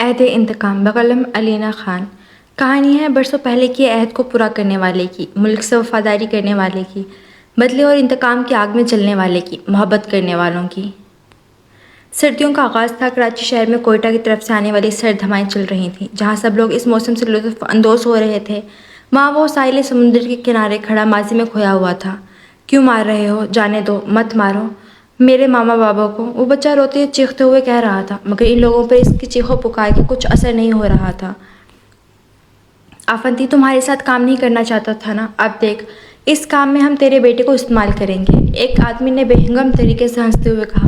عہد انتقام بقلم علینا خان۔ کہانی ہے برسوں پہلے کی عہد کو پورا کرنے والے کی، ملک سے وفاداری کرنے والے کی، بدلے اور انتقام کی آگ میں جلنے والے کی، محبت کرنے والوں کی۔ سردیوں کا آغاز تھا۔ کراچی شہر میں کوئٹہ کی طرف سے آنے والی سرد ہوائیں چل رہی تھیں۔ جہاں سب لوگ اس موسم سے لطف اندوز ہو رہے تھے، وہاں وہ ساحل سمندر کے کنارے کھڑا ماضی میں کھویا ہوا تھا۔ کیوں مار رہے ہو؟ جانے دو، مت مارو میرے ماما بابا کو، وہ بچہ روتے چیختے ہوئے کہہ رہا تھا، مگر ان لوگوں پر اس کی چیخو پکار کے کچھ اثر نہیں ہو رہا تھا۔ آفندی تمہارے ساتھ کام نہیں کرنا چاہتا تھا نا؟ اب دیکھ، اس کام میں ہم تیرے بیٹے کو استعمال کریں گے، ایک آدمی نے بے ہنگم طریقے سے ہنستے ہوئے کہا۔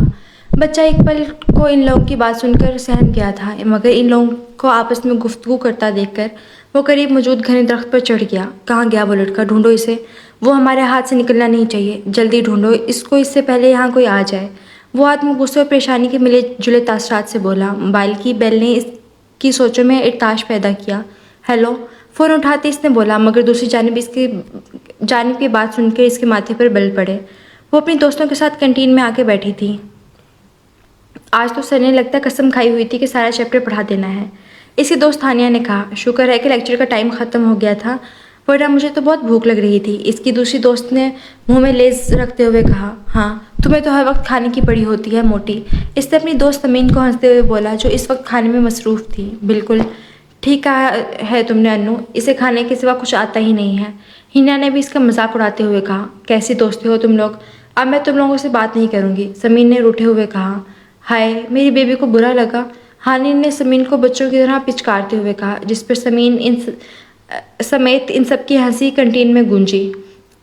بچہ ایک پل کو ان لوگوں کی بات سن کر سہم گیا تھا، مگر ان لوگوں کو آپس میں گفتگو کرتا دیکھ کر وہ قریب موجود گھنے درخت پر چڑھ گیا۔ کہاں گیا وہ لڑکا؟ ڈھونڈو اسے، وہ ہمارے ہاتھ سے نکلنا نہیں چاہیے، جلدی ڈھونڈو اس کو، اس سے پہلے یہاں کوئی آ جائے۔ وہ آدمی غصے اور پریشانی کے ملے جلے تاثرات سے بولا۔ موبائل کی بیل نے اس کی سوچوں میں ارتعاش پیدا کیا۔ ہیلو، فون اٹھاتے اس نے بولا، مگر دوسری جانب کی بات سن کر اس کے ماتھے پر بل پڑے۔ وہ اپنی دوستوں کے ساتھ کینٹین میں آ کے بیٹھی تھی۔ آج تو سر نے لگتا قسم کھائی ہوئی تھی کہ سارا چیپٹر پڑھا دینا ہے، اس کی دوست ہانیہ نے کہا۔ شکر ہے کہ لیکچر کا ٹائم ختم ہو گیا تھا، ورنہ مجھے تو بہت بھوک لگ رہی تھی، اس کی دوسری دوست نے منہ میں لیز رکھتے ہوئے کہا۔ ہاں، تمہیں تو ہر وقت کھانے کی پڑی ہوتی ہے موٹی، اس نے اپنی دوست سمین کو ہنستے ہوئے بولا، جو اس وقت کھانے میں مصروف تھی۔ بالکل ٹھیک کہا ہے تم نے انو، اسے کھانے کے سوا کچھ آتا ہی نہیں ہے۔ ہنا نے بھی اس کا مذاق اڑاتے ہوئے کہا۔ کیسی دوستی ہو تم لوگ، اب میں تم لوگوں سے بات نہیں کروں گی، سمین نے روٹھے ہوئے کہا۔ ہائے، میری بیبی کو برا لگا، ہانی نے سمین کو بچوں کی طرح پچکارتے ہوئے کہا، جس پر سمین سمیت ان سب کی ہنسی کنٹین میں گونجی۔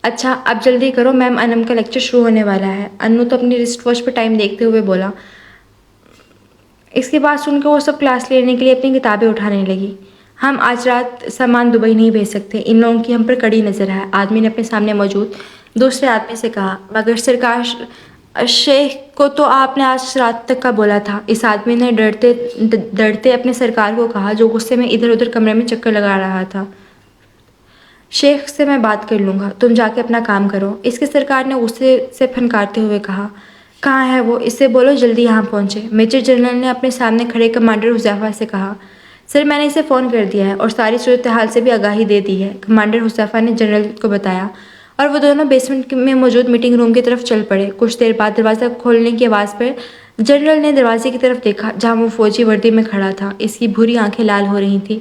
اچھا اب جلدی کرو، میم انم کا لیکچر شروع ہونے والا ہے، انو تو اپنی رسٹ واچ پر ٹائم دیکھتے ہوئے بولا۔ اس کی بات سن کر وہ سب کلاس لینے کے لیے اپنی کتابیں اٹھانے لگی۔ ہم آج رات سامان دبئی نہیں بھیج سکتے، ان لوگوں کی ہم پر کڑی نظر ہے، آدمی نے اپنے سامنے موجود دوسرے آدمی سے کہا۔ مگر سرکار شیخ کو تو آپ نے آج رات تک کا بولا تھا، اس آدمی نے ڈرتے اپنے سرکار کو کہا، جو غصے میں ادھر ادھر کمرے میں چکر لگا رہا تھا۔ شیخ سے میں بات کر لوں گا، تم جا کے اپنا کام کرو، اس کے سرکار نے غصے سے پھنکارتے ہوئے کہا۔ کہاں ہے وہ؟ اس سے بولو جلدی یہاں پہنچے، میجر جنرل نے اپنے سامنے کھڑے کمانڈر حذیفہ سے کہا۔ سر میں نے اسے فون کر دیا ہے اور ساری صورتحال سے بھی آگاہی دے دی ہے، کمانڈر حذیفہ نے جنرل کو بتایا، اور وہ دونوں بیسمنٹ میں موجود میٹنگ روم کی طرف چل پڑے۔ کچھ دیر بعد دروازہ کھولنے کی آواز پر جنرل نے دروازے کی طرف دیکھا، جہاں وہ فوجی وردی میں کھڑا تھا۔ اس کی بھوری آنکھیں لال ہو رہی تھیں،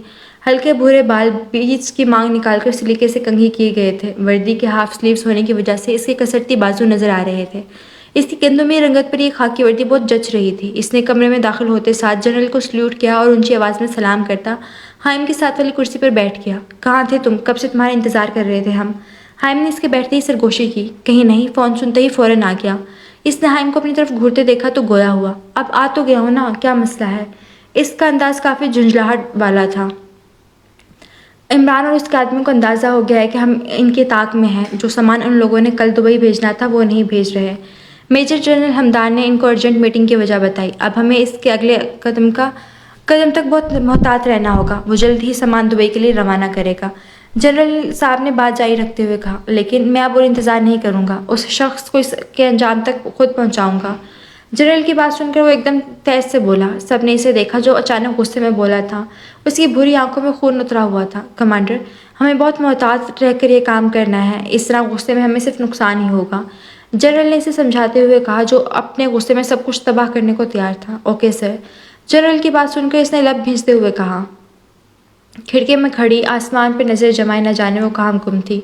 ہلکے بھورے بال بیچ کی مانگ نکال کر سلیقے سے کنگھی کیے گئے تھے، وردی کے ہاف سلیوز ہونے کی وجہ سے اس کے کسرتی بازو نظر آ رہے تھے۔ اس کی گندمی رنگت پر یہ خاکی وردی بہت جچ رہی تھی۔ اس نے کمرے میں داخل ہوتے ساتھ جنرل کو سلیوٹ کیا اور اونچی آواز میں سلام کرتا حائم کے ساتھ والی کرسی پر بیٹھ گیا۔ کہاں تھے تم؟ کب سے تمہارا انتظار کر رہے تھے ہم۔ حائم نے اس کے بیٹھتے ہی سرگوشی کی۔ کہیں نہیں، فون سنتے ہی فوراً آ گیا۔ اس نے حائم کو اپنی طرف گھورتے دیکھا تو گویا ہوا۔ اب آ تو گیا ہوں نا، کیا مسئلہ ہے؟ اس کا انداز کافی جھنجھلاہٹ والا تھا۔ عمران اور اس کے آدمیوں کو اندازہ ہو گیا ہے کہ ہم ان کے طاق میں ہیں، جو سامان ان لوگوں نے کل دبئی بھیجنا تھا وہ نہیں بھیج رہے۔ میجر جنرل حمدان نے ان کو ارجنٹ میٹنگ کی وجہ بتائی۔ اب ہمیں اس کے اگلے قدم تک بہت محتاط رہنا ہوگا، وہ جلد ہی سامان دبئی کے لیے روانہ کرے گا۔ جنرل صاحب نے بات جاری رکھتے ہوئے کہا۔ لیکن میں اب اور انتظار نہیں کروں گا، اس شخص کو اس کے انجام تک خود پہنچاؤں گا۔ جنرل کی بات سن کر وہ ایک دم تیز سے بولا۔ سب نے اسے دیکھا، جو اچانک غصے میں بولا تھا، اس کی بھوری آنکھوں میں خون اترا ہوا تھا۔ کمانڈر، ہمیں بہت محتاط رہ کر یہ کام کرنا ہے، اس طرح غصے میں ہمیں صرف نقصان ہی ہوگا، جنرل نے اسے سمجھاتے ہوئے کہا، جو اپنے غصے میں سب کچھ تباہ کرنے کو تیار تھا۔ اوکے سر، جنرل کی بات سن کر اس نے لب بھینچتے ہوئے کہا۔ کھڑکی میں کھڑی آسمان پہ نظر جمائے نہ جانے وہ کہاں گم تھی۔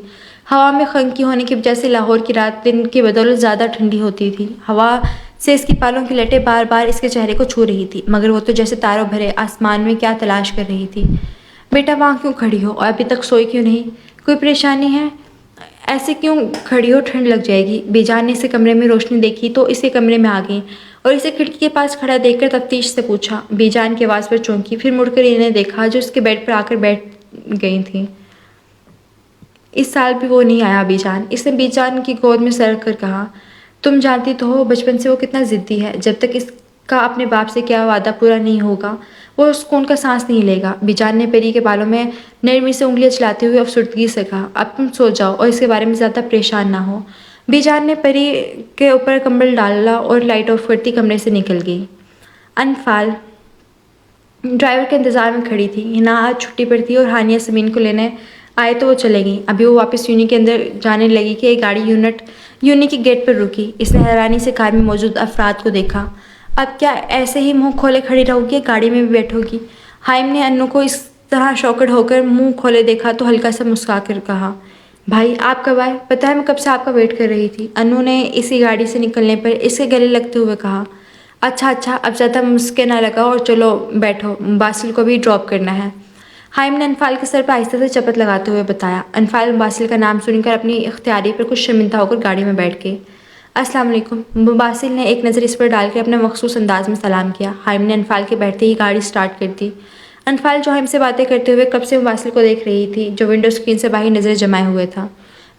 ہوا میں خنکی ہونے کی وجہ سے لاہور کی رات دن کی بدولت زیادہ ٹھنڈی ہوتی تھی۔ ہوا سے اس کی بالوں کی لٹیں بار بار اس کے چہرے کو چھو رہی تھی، مگر وہ تو جیسے تاروں بھرے آسمان میں کیا تلاش کر رہی تھی۔ بیٹا وہاں کیوں کھڑی ہو اور ابھی تک سوئی کیوں نہیں؟ کوئی پریشانی ہے؟ ایسے کیوں کھڑی ہو؟ ٹھنڈ لگ جائے گی۔ بی جان نے اسے کمرے میں روشنی دیکھی تو اسے کمرے میں آ گئی اور اسے کھڑکی کے پاس کھڑا دیکھ کر تفتیش سے پوچھا۔ بی جان کی آواز پر چونکی، پھر مڑ کر انہیں دیکھا جو اس کے بیڈ پر آ کر بیٹھ گئی تھیں۔ اس سال بھی وہ نہیں آیا بی جان، اس نے بی جان کی گود میں سر کر کہا۔ تم جانتی تو ہو بچپن سے وہ کتنا ضدی ہے، جب تک اس کا اپنے باپ سے کیا وعدہ پورا نہیں ہوگا وہ سکون کا سانس نہیں لے گا۔ بی جان نے پری کے بالوں میں نرمی سے انگلیاں چلاتے ہوئے افسردگی سے کہا۔ اب تم سو جاؤ اور اس کے بارے میں زیادہ پریشان نہ ہو۔ بی جان نے پری کے اوپر کمبل ڈالا اور لائٹ آف کرتی کمرے سے نکل گئی۔ انفال ڈرائیور کے انتظار میں کھڑی تھی۔ ہنا آج چھٹی پر تھی اور ہانیہ سمین کو لینے آئے تو وہ چلے گئیں۔ ابھی وہ واپس یونی کے اندر جانے لگی کہ ایک گاڑی یونی کی گیٹ پر رکی۔ اس نے حیرانی سے کار میں موجود افراد کو دیکھا۔ اب کیا ایسے ہی منہ کھولے کھڑی رہو گی، گاڑی میں بھی بیٹھو گی؟ ہائم نے انو کو اس طرح شاکڈ ہو کر منہ کھولے دیکھا تو ہلکا سا مسکرا کر کہا، بھائی آپ کب آئے؟ پتہ ہے میں کب سے آپ کا ویٹ کر رہی تھی۔ انو نے اسی گاڑی سے نکلنے پر اس کے گلے لگتے ہوئے کہا، اچھا اب زیادہ مسکے نہ لگاؤ اور چلو بیٹھو، باسل کو بھی ڈراپ کرنا ہے۔ ہائم نے انفال کے سر پر آہستہ سے چپت لگاتے ہوئے بتایا۔ انفال باسل کا نام سن کر اپنی اختیاری پر کچھ شرمندہ ہو کر گاڑی میں بیٹھ گئی۔ السلام علیکم۔ باسل نے ایک نظر اس پر ڈال کے اپنے مخصوص انداز میں سلام کیا۔ ہائم نے انفال کے بیٹھتے ہی گاڑی سٹارٹ کر دی۔ انفال جو ہائم سے باتیں کرتے ہوئے کب سے باسل کو دیکھ رہی تھی، جو ونڈو اسکرین سے باہر نظریں جمائے ہوئے تھا۔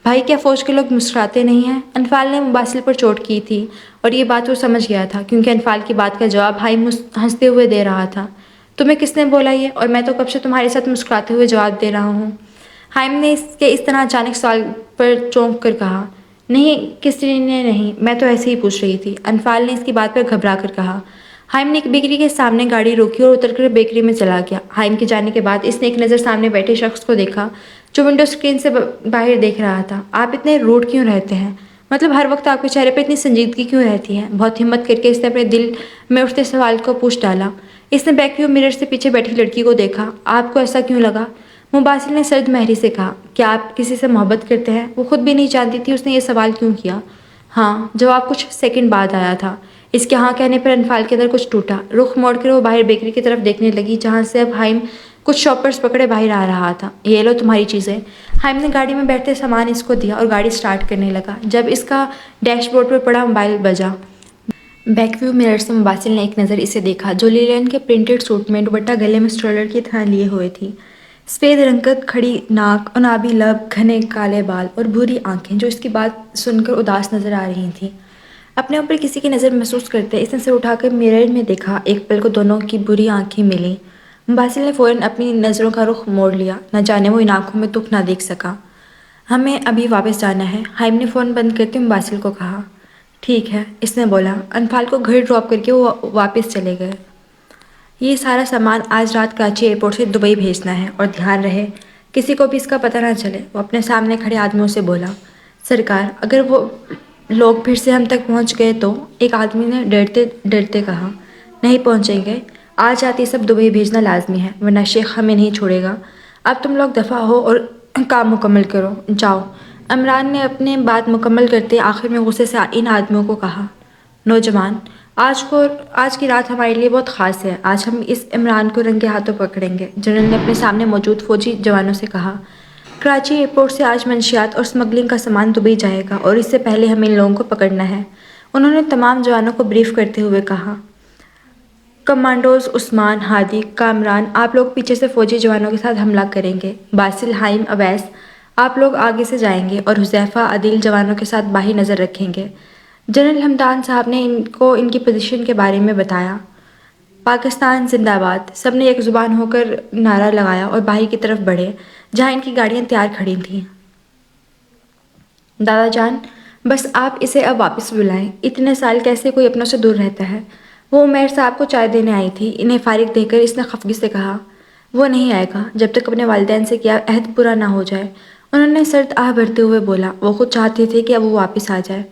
بھائی کیا فوج کے لوگ مسکراتے نہیں ہیں؟ انفال نے باسل پر چوٹ کی تھی اور یہ بات وہ سمجھ گیا تھا کیونکہ انفال کی بات کا جواب ہائم ہنستے ہوئے دے رہا تھا۔ تمہیں کس نے بولا یہ؟ اور میں تو کب سے تمہارے ساتھ مسکراتے ہوئے جواب دے رہا ہوں۔ ہائم نے اس طرح اچانک سوال پر چونک کر کہا، نہیں کسی نے نہیں، میں تو ایسے ہی پوچھ رہی تھی۔ انفال نے اس کی بات پر گھبرا کر کہا۔ ہائم نے ایک بیکری کے سامنے گاڑی روکی اور اتر کر بیکری میں چلا گیا۔ ہائم کے جانے کے بعد اس نے ایک نظر سامنے بیٹھے شخص کو دیکھا جو ونڈو اسکرین سے باہر دیکھ رہا تھا۔ آپ اتنے روڈ کیوں رہتے ہیں؟ مطلب ہر وقت آپ کے چہرے پہ اتنی سنجیدگی کیوں رہتی ہے؟ بہت ہمت کر کے اس نے اپنے دل میں اٹھتے سوال کو پوچھ ڈالا۔ اس نے بیک ویو مرر سے پیچھے بیٹھی لڑکی کو دیکھا۔ آپ کو ایسا کیوں لگا؟ مباسل نے سرد مہری سے کہا، کیا آپ کسی سے محبت کرتے ہیں؟ وہ خود بھی نہیں جانتی تھی اس نے یہ سوال کیوں کیا۔ ہاں، جواب کچھ سیکنڈ بعد آیا تھا۔ اس کے ہاں کہنے پر انفال کے اندر کچھ ٹوٹا۔ رخ موڑ کر وہ باہر بیکری کی طرف دیکھنے لگی جہاں سے اب ہائم کچھ شاپرز پکڑے باہر آ رہا تھا۔ یہ لو تمہاری چیزیں۔ ہائم نے گاڑی میں بیٹھتے سامان اس کو دیا اور گاڑی سٹارٹ کرنے لگا۔ جب اس کا ڈیش بورڈ پر پڑا موبائل بجا۔ بیک ویو مرر سے مباسل نے ایک نظر اسے دیکھا جو لیلین کے پرنٹڈ سوٹ میں دوپٹہ گلے میں اسٹرولر کی طرح لیے ہوئے تھی۔ سفید رنگت کھڑی ناک، عنابی لب، گھنے کالے بال اور بھوری آنکھیں جو اس کی بات سن کر اداس نظر آ رہی تھیں۔ اپنے اوپر کسی کی نظر محسوس کرتے اس نے سر اٹھا کر مرر میں دیکھا۔ ایک پل کو دونوں کی بری آنکھیں ملیں۔ مباسل نے فوراً اپنی نظروں کا رخ موڑ لیا، نہ جانے وہ ان آنکھوں میں دکھ نہ دیکھ سکا۔ ہمیں ابھی واپس جانا ہے، ہائم نے فون بند کرتے مباسل کو کہا۔ ٹھیک ہے، اس نے بولا۔ انفال کو گھر ڈراپ کر کے وہ واپس چلے گئے۔ یہ سارا سامان آج رات کراچی ایئرپورٹ سے دبئی بھیجنا ہے اور دھیان رہے کسی کو بھی اس کا پتہ نہ چلے۔ وہ اپنے سامنے کھڑے آدمیوں سے بولا۔ سرکار، اگر وہ لوگ پھر سے ہم تک پہنچ گئے تو؟ ایک آدمی نے ڈرتے ڈرتے کہا۔ نہیں پہنچیں گے، آج رات یہ سب دبئی بھیجنا لازمی ہے ورنہ شیخ ہمیں نہیں چھوڑے گا۔ اب تم لوگ دفع ہو اور کام مکمل کرو، جاؤ۔ عمران نے اپنے بات مکمل کرتے آخر میں غصے سے ان آدمیوں کو کہا۔ نوجوان، آج کی رات ہمارے لیے بہت خاص ہے۔ آج ہم اس عمران کو رنگے ہاتھوں پکڑیں گے، جنرل نے اپنے سامنے موجود فوجی جوانوں سے کہا۔ کراچی ایئرپورٹ سے آج منشیات اور سمگلنگ کا سامان دبئی جائے گا اور اس سے پہلے ہمیں ان لوگوں کو پکڑنا ہے۔ انہوں نے تمام جوانوں کو بریف کرتے ہوئے کہا۔ کمانڈوز عثمان، ہادی، کامران، آپ لوگ پیچھے سے فوجی جوانوں کے ساتھ حملہ کریں گے۔ باسل، ہائم، اویس، آپ لوگ آگے سے جائیں گے اور حذیفہ، عدیل جوانوں کے ساتھ باہر نظر رکھیں گے۔ جنرل حمدان صاحب نے ان کو ان کی پوزیشن کے بارے میں بتایا۔ پاکستان زندہ باد، سب نے ایک زبان ہو کر نعرہ لگایا اور باہر کی طرف بڑھے جہاں ان کی گاڑیاں تیار کھڑی تھیں۔ دادا جان، بس آپ اسے اب واپس بلائیں۔ اتنے سال کیسے کوئی اپنوں سے دور رہتا ہے؟ وہ عمیر صاحب کو چائے دینے آئی تھی۔ انہیں فارغ دیکھ کر اس نے خفگی سے کہا۔ وہ نہیں آئے گا جب تک اپنے والدین سے کیا عہد پورا نہ ہو جائے، انہوں نے سرد آہ بھرتے ہوئے بولا۔ وہ خود چاہتے تھے کہ اب وہ واپس آ جائے۔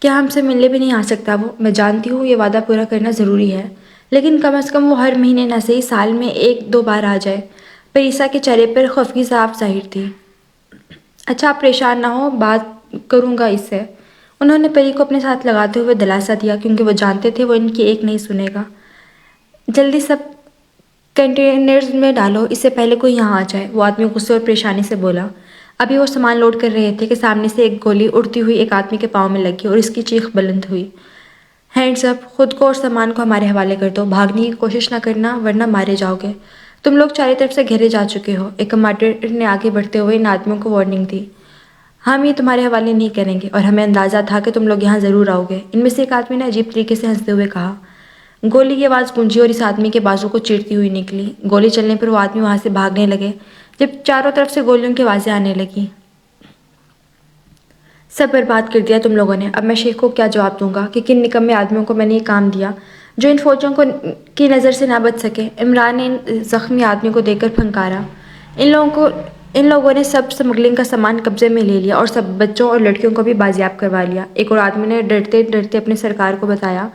کیا ہم سے ملنے بھی نہیں آ سکتا وہ؟ میں جانتی ہوں یہ وعدہ پورا کرنا ضروری ہے، لیکن کم از کم وہ ہر مہینے نہ صحیح سال میں 1-2 بار آ جائے۔ پریسا کے چہرے پر خفگی صاف ظاہر تھی۔ اچھا آپ پریشان نہ ہو، بات کروں گا اس سے، انہوں نے پری کو اپنے ساتھ لگاتے ہوئے دلاسا دیا کیونکہ وہ جانتے تھے وہ ان کی ایک نہیں سنے گا۔ جلدی سب کنٹینرز میں ڈالو اس سے پہلے کوئی یہاں آ جائے، وہ آدمی غصے اور پریشانی سے بولا۔ ابھی وہ سامان لوڈ کر رہے تھے کہ سامنے سے ایک گولی اڑتی ہوئی ایک آدمی کے پاؤں میں لگی اور اس کی چیخ بلند ہوئی۔ ہینڈز اپ، خود کو اور سامان کو ہمارے حوالے کر دو، بھاگنے کی کوشش نہ کرنا ورنہ مارے جاؤ گے۔ تم لوگ چاروں طرف سے گھیرے جا چکے ہو، ایک کمانڈر نے آگے بڑھتے ہوئے ان آدمیوں کو وارننگ دی۔ ہم یہ تمہارے حوالے نہیں کریں گے اور ہمیں اندازہ تھا کہ تم لوگ یہاں ضرور آؤ گے، ان میں سے ایک آدمی نے عجیب طریقے سے ہنستے ہوئے کہا۔ گولی کی آواز گونجی اور اس آدمی کے بازو کو چیرتی ہوئی نکلی۔ گولی چلنے پر وہ آدمی وہاں سے بھاگنے لگے جب چاروں طرف سے گولیوں کی آوازیں آنے لگیں۔ سب برباد کر دیا تم لوگوں نے، اب میں شیخ کو کیا جواب دوں گا کہ کن نکمے آدمیوں کو میں نے یہ کام دیا؟ جو ان فوجیوں کی نظر سے نہ بچ سکے۔ عمران نے ان زخمی آدمی کو دیکھ کر پھنکارا، ان لوگوں نے سب اسمگلنگ کا سامان قبضے میں لے لیا اور سب بچوں اور لڑکیوں کو بھی بازیاب کروا لیا۔ ایک اور آدمی نے ڈرتے ڈرتے اپنے سرکار کو بتایا،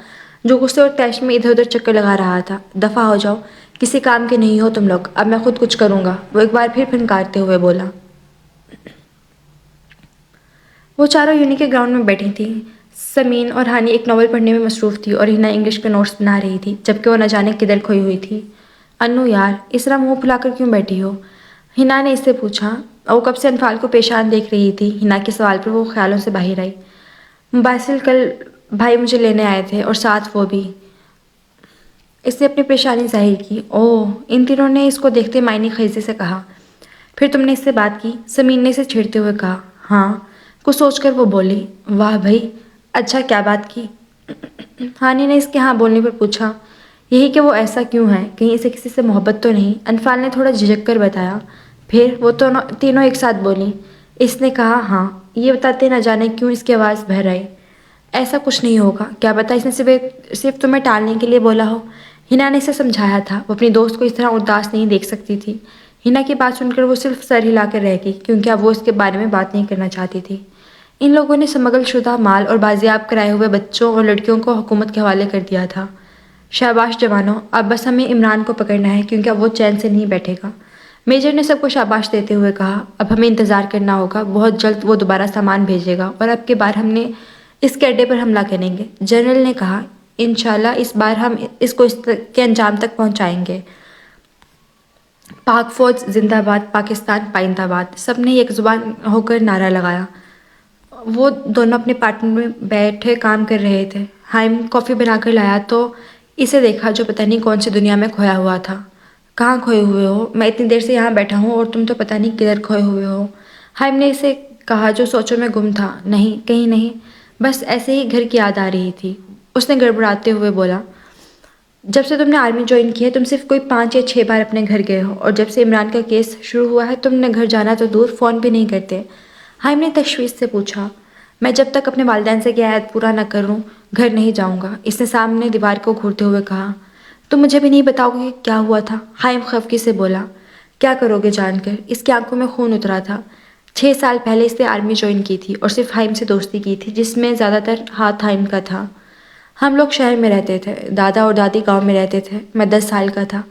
جو غصے اور طیش میں ادھر ادھر چکر لگا رہا تھا، دفع ہو جاؤ، کسی کام کے نہیں ہو تم لوگ، اب میں خود کچھ کروں گا، وہ ایک بار پھر پھنکارتے ہوئے بولا۔ وہ چاروں یونی کے گراؤنڈ میں بیٹھی تھیں۔ سمین اور ہانی ایک ناول پڑھنے میں مصروف تھی اور ہنا انگلش کے نوٹس بنا رہی تھی، جبکہ وہ نہ جانے کدھر کھوئی ہوئی تھی۔ انو یار، اس طرح منہ پھلا کر کیوں بیٹھی ہو؟ ہنا نے اس سے پوچھا۔ وہ کب سے انفال کو پیشان دیکھ رہی تھی۔ ہنا کے سوال پر وہ خیالوں سے باہر آئی۔ باسل، کل بھائی مجھے لینے آئے تھے اور ساتھ وہ بھی۔ اس نے اپنی پریشانی ظاہر کی۔ اوہ، ان تینوں نے اس کو دیکھتے معنی خیزی سے کہا۔ پھر تم نے اس سے بات کی؟ سمین نے اسے چھیڑتے ہوئے کہا۔ ہاں، کچھ سوچ کر وہ بولی۔ واہ بھائی، اچھا کیا بات کی؟ ہانی نے اس کے ہاں بولنے پر پوچھا۔ یہی کہ وہ ایسا کیوں ہے، کہیں اسے کسی سے محبت تو نہیں؟ انفال نے تھوڑا جھجک کر بتایا۔ پھر وہ تینوں ایک ساتھ بولیں۔ اس نے کہا ہاں، یہ بتاتے نہ جانے کیوں اس کی آواز بھر آئی۔ ایسا کچھ نہیں ہوگا، کیا پتہ اس نے صرف تمہیں ٹالنے کے لیے بولا ہو۔ ہنا نے اسے سمجھایا تھا، وہ اپنی دوست کو اس طرح اداس نہیں دیکھ سکتی تھی۔ ہنا کی بات سن کر وہ صرف سر ہلا کر رہ گئی، کیونکہ اب وہ اس کے بارے میں بات نہیں کرنا چاہتی تھی۔ ان لوگوں نے سمگل شدہ مال اور بازیاب کرائے ہوئے بچوں اور لڑکیوں کو حکومت کے حوالے کر دیا تھا۔ شاباش جوانوں، اب بس ہمیں عمران کو پکڑنا ہے، کیونکہ اب وہ چین سے نہیں بیٹھے گا۔ میجر نے سب کو شاباش دیتے ہوئے کہا۔ اب ہمیں انتظار کرنا ہوگا، بہت جلد وہ دوبارہ سامان بھیجے گا اور اب کی بار ہم نے اس کے اڈے پر حملہ کریں گے۔ جنرل نے کہا۔ انشاءاللہ اس بار ہم اس کو اس کے انجام تک پہنچائیں گے۔ پاک فوج زندہ باد، پاکستان پائندہ باد، سب نے ایک زبان ہو کر نعرہ لگایا۔ وہ دونوں اپنے پارٹنر میں بیٹھے کام کر رہے تھے۔ ہائم کافی بنا کر لایا تو اسے دیکھا، جو پتہ نہیں کون سی دنیا میں کھویا ہوا تھا۔ کہاں کھوئے ہوئے ہو؟ میں اتنی دیر سے یہاں بیٹھا ہوں اور تم تو پتہ نہیں کدھر کھوئے ہوئے ہو۔ ہائم نے اسے کہا، جو سوچوں میں گم تھا۔ نہیں، کہیں نہیں، بس ایسے ہی گھر کی یاد آ رہی تھی، اس نے گڑبڑاتے ہوئے بولا۔ جب سے تم نے آرمی جوائن کی ہے، تم صرف کوئی 5 یا 6 بار اپنے گھر گئے ہو، اور جب سے عمران کا کیس شروع ہوا ہے تم نے گھر جانا تو دور، فون بھی نہیں کرتے۔ ہائم نے تشویش سے پوچھا۔ میں جب تک اپنے والدین سے یہ عہد پورا نہ کروں گھر نہیں جاؤں گا، اس نے سامنے دیوار کو گھورتے ہوئے کہا۔ تم مجھے بھی نہیں بتاؤ گے کہ کیا ہوا تھا؟ ہائم خفگی سے بولا۔ کیا کرو گے جان کر؟ اس کی آنکھوں میں خون اترا تھا۔ 6 سال پہلے اس نے آرمی جوائن کی تھی اور صرف ہائم سے دوستی کی تھی، جس میں زیادہ تر ہاتھ ہائم کا تھا۔ ہم لوگ شہر میں رہتے تھے، دادا اور دادی گاؤں میں رہتے تھے۔ میں 10 سال کا تھا،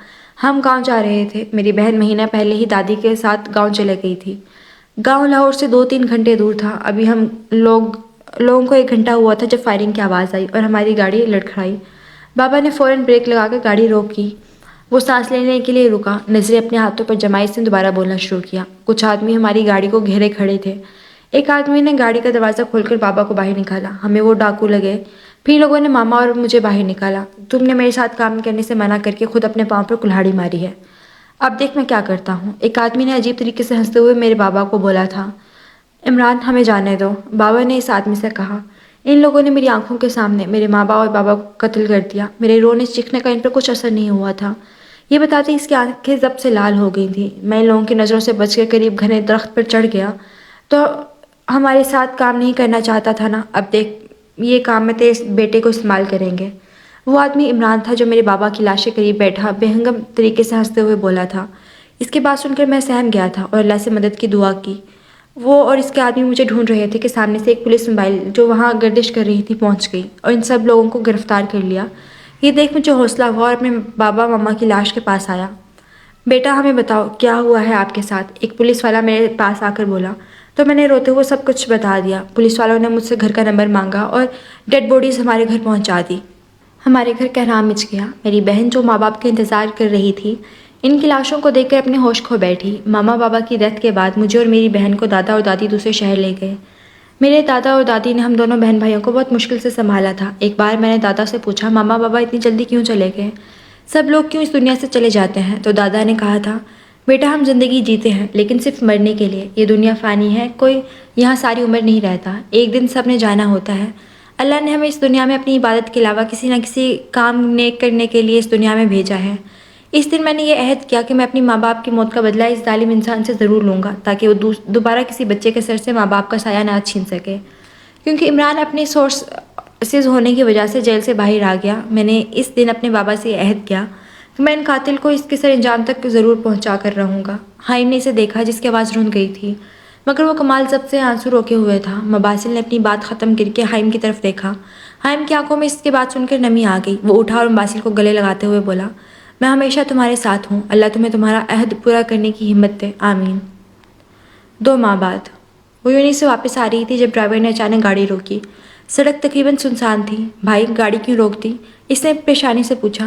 ہم گاؤں جا رہے تھے، میری بہن مہینہ پہلے ہی دادی کے ساتھ گاؤں چلے گئی تھی۔ گاؤں لاہور سے 2-3 گھنٹے دور تھا۔ ابھی ہم لوگوں کو 1 گھنٹہ ہوا تھا جب فائرنگ کی آواز آئی اور ہماری گاڑی لڑکھڑائی۔ بابا نے فوراً بریک لگا کر گاڑی روکی۔ وہ سانس لینے کے لیے رکا، نظریں اپنے ہاتھوں پر جمائی، اس نے دوبارہ بولنا شروع کیا۔ کچھ آدمی ہماری گاڑی کو گھیرے کھڑے تھے۔ ایک آدمی نے گاڑی کا دروازہ کھول کر بابا کو باہر نکالا۔ ہمیں وہ ڈاکو لگے۔ پھر لوگوں نے ماما اور مجھے باہر نکالا۔ تم نے میرے ساتھ کام کرنے سے منع کر کے خود اپنے پاؤں پر کلہاڑی ماری ہے۔ اب دیکھ میں کیا کرتا ہوں۔ ایک آدمی نے عجیب طریقے سے ہنستے ہوئے میرے بابا کو بولا تھا۔ عمران، ہمیں جانے دو، بابا نے اس آدمی سے کہا۔ ان لوگوں نے میری آنکھوں کے سامنے میرے ماں باپ اور بابا کو قتل کر دیا۔ میرے رونے چیخنے کا ان پر کچھ اثر نہیں ہوا تھا۔ یہ بتاتے اس کی آنکھیں ضبط سے لال ہو گئی تھیں۔ میں ان لوگوں کی نظروں سے بچ کے قریب گھنے درخت پر چڑھ گیا۔ تو ہمارے ساتھ کام نہیں کرنا چاہتا تھا نا؟ اب دیکھ، یہ کام میں تیرے بیٹے کو استعمال کریں گے۔ وہ آدمی عمران تھا، جو میرے بابا کی لاش کے قریب بیٹھا بے ہنگم طریقے سے ہنستے ہوئے بولا تھا۔ اس کی بات سن کر میں سہم گیا تھا اور اللہ سے مدد کی دعا کی۔ وہ اور اس کے آدمی مجھے ڈھونڈ رہے تھے کہ سامنے سے ایک پولیس موبائل جو وہاں گردش کر رہی تھی پہنچ گئی اور ان سب لوگوں کو گرفتار کر لیا۔ یہ دیکھ مجھے حوصلہ ہوا اور اپنے بابا ماما کی لاش کے پاس آیا۔ بیٹا، ہمیں بتاؤ کیا ہوا ہے آپ کے ساتھ؟ ایک پولیس والا میرے پاس آ کر بولا۔ تو میں نے روتے ہوئے سب کچھ بتا دیا۔ پولیس والوں نے مجھ سے گھر کا نمبر مانگا اور ڈیڈ باڈیز ہمارے گھر پہنچا دی۔ ہمارے گھر کہرام مچ گیا۔ میری بہن جو ماں باپ کا انتظار کر رہی تھی، ان کی لاشوں کو دیکھ کر اپنے ہوش کھو بیٹھی۔ ماما بابا کی ڈیتھ کے بعد مجھے اور میری بہن کو دادا اور دادی دوسرے شہر لے گئے۔ میرے دادا اور دادی نے ہم دونوں بہن بھائیوں کو بہت مشکل سے سنبھالا تھا۔ ایک بار میں نے دادا سے پوچھا، ماما بابا اتنی جلدی کیوں چلے گئے؟ سب لوگ کیوں اس دنیا سے چلے جاتے ہیں؟ تو دادا نے کہا تھا، بیٹا ہم زندگی جیتے ہیں لیکن صرف مرنے کے لیے۔ یہ دنیا فانی ہے، کوئی یہاں ساری عمر نہیں رہتا، ایک دن سب نے جانا ہوتا ہے۔ اللہ نے ہمیں اس دنیا میں اپنی عبادت کے علاوہ کسی نہ کسی کام نیک کرنے کے لیے اس دنیا میں بھیجا ہے۔ اس دن میں نے یہ عہد کیا کہ میں اپنی ماں باپ کی موت کا بدلہ اس ظالم انسان سے ضرور لوں گا، تاکہ وہ دوبارہ کسی بچے کے سر سے ماں باپ کا سایہ نہ چھین سکے۔ کیونکہ عمران اپنی عزیز ہونے کی وجہ سے جیل سے باہر آ گیا، میں نے اس دن اپنے بابا سے عہد کیا کہ میں ان قاتل کو اس کے سر انجام تک ضرور پہنچا کر رہوں گا۔ حائم نے اسے دیکھا جس کی آواز رون گئی تھی، مگر وہ کمال ضبط سے آنسو روکے ہوئے تھا۔ مباسل نے اپنی بات ختم کر کے حائم کی طرف دیکھا۔ حائم کی آنکھوں میں اس کی بات سن کر نمی آ گئی۔ وہ اٹھا اور مباسل کو گلے لگاتے ہوئے بولا، میں ہمیشہ تمہارے ساتھ ہوں، اللہ تمہیں تمہارا عہد پورا کرنے کی ہمت دے، آمین۔ 2 ماہ بعد وہ یونی سے واپس آ رہی تھی جب ڈرائیور نے اچانک گاڑی روکی۔ سڑک تقریباً سنسان تھی۔ بھائی گاڑی کیوں روک دی؟ اس نے پریشانی سے پوچھا۔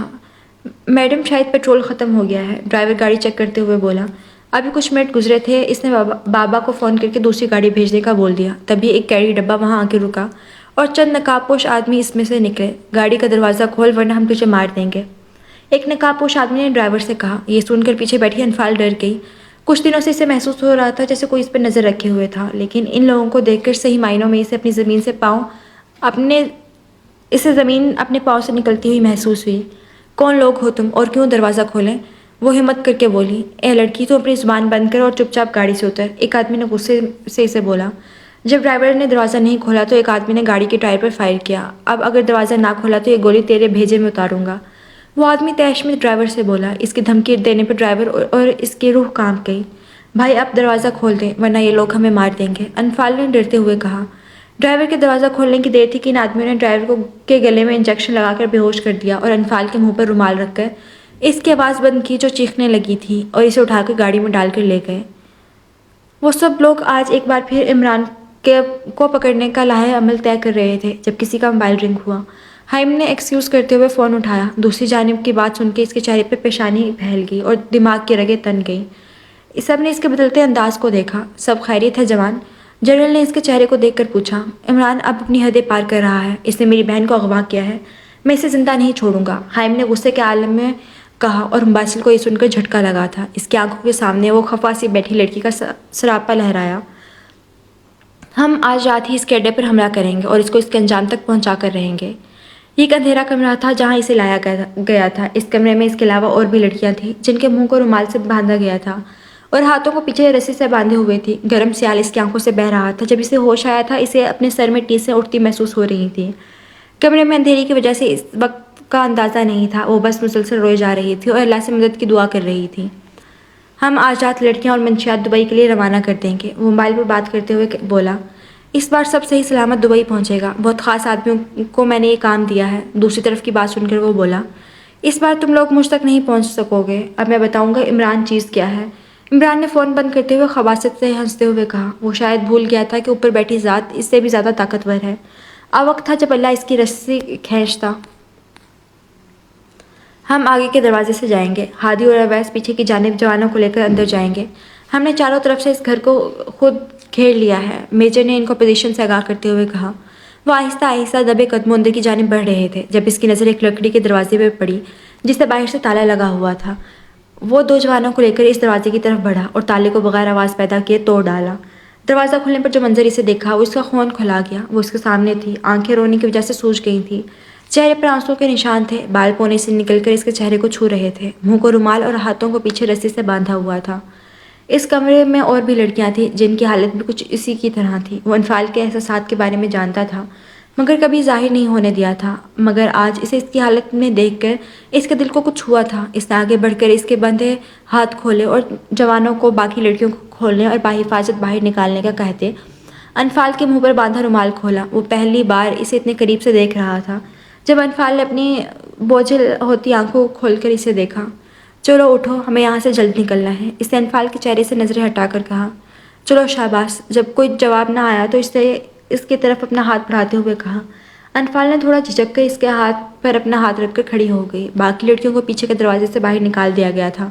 میڈم شاید پیٹرول ختم ہو گیا ہے، ڈرائیور گاڑی چیک کرتے ہوئے بولا۔ ابھی کچھ منٹ گزرے تھے، اس نے بابا کو فون کر کے دوسری گاڑی بھیجنے کا بول دیا، تبھی ایک گاڑی ڈبہ وہاں آ کے رکا اور چند نقاب پوش آدمی اس میں سے نکلے۔ گاڑی کا دروازہ کھول ورنہ ہم تجھے مار دیں گے، ایک نقاب پوش آدمی نے ڈرائیور سے کہا۔ یہ سن کر پیچھے بیٹھی انفال ڈر گئی۔ کچھ دنوں سے اسے محسوس ہو رہا تھا جیسے کوئی اس پر نظر رکھے ہوئے تھا، لیکن ان لوگوں کو دیکھ کر صحیح معنوں میں اسے زمین اپنے پاؤں سے نکلتی ہوئی محسوس ہوئی۔ کون لوگ ہو تم اور کیوں دروازہ کھولیں؟ وہ ہمت کر کے بولی۔ اے لڑکی، تو اپنی زبان بند کر اور چپ چاپ گاڑی سے اتر، ایک آدمی نے غصے سے اسے بولا۔ جب ڈرائیور نے دروازہ نہیں کھولا تو ایک آدمی نے گاڑی کے ٹائر پر فائر کیا۔ اب اگر دروازہ نہ کھولا تو یہ گولی تیرے بھیجے میں اتاروں گا، وہ آدمی طیش میں ڈرائیور سے بولا۔ اس کی دھمکی دینے پر ڈرائیور اور اس کی روح کانپ گئی۔ بھائی اب دروازہ کھول دیں ورنہ یہ لوگ ہمیں مار دیں گے، انفال نے ڈرتے ہوئے کہا۔ ڈرائیور کے دروازہ کھولنے کی دیر تھی کہ ان آدمیوں نے ڈرائیور کے گلے میں انجیکشن لگا کر بے ہوش کر دیا اور انفال کے منہ پر رومال رکھ کر اس کی آواز بند کی جو چیخنے لگی تھی، اور اسے اٹھا کر گاڑی میں ڈال کر لے گئے۔ وہ سب لوگ آج ایک بار پھر عمران کو پکڑنے کا لاہے عمل طے کر رہے تھے جب کسی کا موبائل رنگ ہوا۔ حائم نے ایکسکیوز کرتے ہوئے فون اٹھایا۔ دوسری جانب کی بات سن کے اس کے چہرے پہ پیشانی پھیل گئی اور دماغ کی رگیں تن گئیں۔ سب نے اس کے بدلتے انداز کو دیکھا۔ سب خیریت ہے جوان؟ جنرل نے اس کے چہرے کو دیکھ کر پوچھا۔ عمران اب اپنی حدیں پار کر رہا ہے، اس نے میری بہن کو اغوا کیا ہے، میں اسے زندہ نہیں چھوڑوں گا، حائم نے غصے کے عالم میں کہا، اور مباسل کو یہ سن کر جھٹکا لگا تھا۔ اس کی آنکھوں کے سامنے وہ خفا سی بیٹھی لڑکی کا سراپا لہرایا۔ ہم آج رات ہی اس کے اڈے پر حملہ کریں گے اور اس کو اس کے انجام تک پہنچا کر رہیں گے۔ یہ ایک اندھیرا کمرہ تھا جہاں اسے لایا گیا تھا۔ اس کمرے میں اس کے علاوہ اور بھی لڑکیاں تھیں جن کے منہ کو رومال سے باندھا گیا تھا اور ہاتھوں کو پیچھے رسی سے باندھے ہوئے تھی۔ گرم سیال اس کی آنکھوں سے بہہ رہا تھا۔ جب اسے ہوش آیا تھا اسے اپنے سر میں ٹیسیں اٹھتی محسوس ہو رہی تھیں۔ کمرے میں اندھیری کی وجہ سے اس وقت کا اندازہ نہیں تھا، وہ بس مسلسل روئے جا رہی تھی اور اللہ سے مدد کی دعا کر رہی تھی۔ ہم آج رات لڑکیاں اور منشیات دبئی کے لیے روانہ کر دیں گے، وہ موبائل پر بات کرتے ہوئے بولا۔ اس بار سب صحیح سلامت دبئی پہنچے گا، بہت خاص آدمیوں کو میں نے یہ کام دیا ہے۔ دوسری طرف کی بات سن کر وہ بولا، اس بار تم لوگ مجھ تک نہیں پہنچ سکو گے، اب میں بتاؤں گا عمران چیز کیا ہے۔ عمران نے فون بند کرتے ہوئے خباثت سے ہنستے ہوئے کہا۔ وہ شاید بھول گیا تھا کہ اوپر بیٹھی ذات اس سے بھی زیادہ طاقتور ہے۔ اب وقت تھا جب اللہ اس کی رسی کھینچتا۔ ہم آگے کے دروازے سے جائیں گے، ہادی اور اویس پیچھے کی جانب جوانوں کو لے کر اندر جائیں گے۔ ہم نے چاروں طرف سے اس گھر کو خود گھیر لیا ہے، میجر نے ان کو پوزیشن سے آگاہ کرتے ہوئے کہا۔ وہ آہستہ آہستہ دبے قدموں اندر کی جانب بڑھ رہے تھے جب اس کی نظر ایک لکڑی کے دروازے پہ پڑی جس سے باہر سے تالا لگا ہوا تھا۔ وہ 2 جوانوں کو لے کر اس دروازے کی طرف بڑھا اور تالے کو بغیر آواز پیدا کیے توڑ ڈالا۔ دروازہ کھلنے پر جو منظر اسے دیکھا وہ اس کا خون کھلا گیا۔ وہ اس کے سامنے تھی، آنکھیں رونے کی وجہ سے سوج گئی تھیں، چہرے پر آنسوؤں کے نشان تھے، بال پونے سے نکل کر اس کے چہرے کو چھو رہے تھے، منہ کو رومال اور ہاتھوں کو پیچھے رسی سے باندھا ہوا تھا۔ اس کمرے میں اور بھی لڑکیاں تھیں جن کی حالت بھی کچھ اسی کی طرح تھی۔ وہ انفال کے احساسات کے بارے میں جانتا تھا مگر کبھی ظاہر نہیں ہونے دیا تھا، مگر آج اسے اس کی حالت میں دیکھ کر اس کے دل کو کچھ ہوا تھا۔ اس نے آگے بڑھ کر اس کے بندھے ہاتھ کھولے اور جوانوں کو باقی لڑکیوں کو کھولنے اور باحفاظت باہر نکالنے کا کہتے انفال کے منہ پر باندھا رومال کھولا۔ وہ پہلی بار اسے اتنے قریب سے دیکھ رہا تھا۔ جب انفال نے اپنی بوجھل ہوتی آنکھوں کو کھول کر اسے دیکھا، چلو اٹھو، ہمیں یہاں سے جلد نکلنا ہے، اس نے انفال کے چہرے سے نظریں ہٹا کر کہا۔ چلو شاباش۔ جب کوئی جواب نہ آیا تو اس کی طرف اپنا ہاتھ بڑھاتے ہوئے کہا۔ انفال نے تھوڑا جھجک کر اس کے ہاتھ پر اپنا ہاتھ رکھ کر کھڑی ہو گئی۔ باقی لڑکیوں کو پیچھے کے دروازے سے باہر نکال دیا گیا تھا۔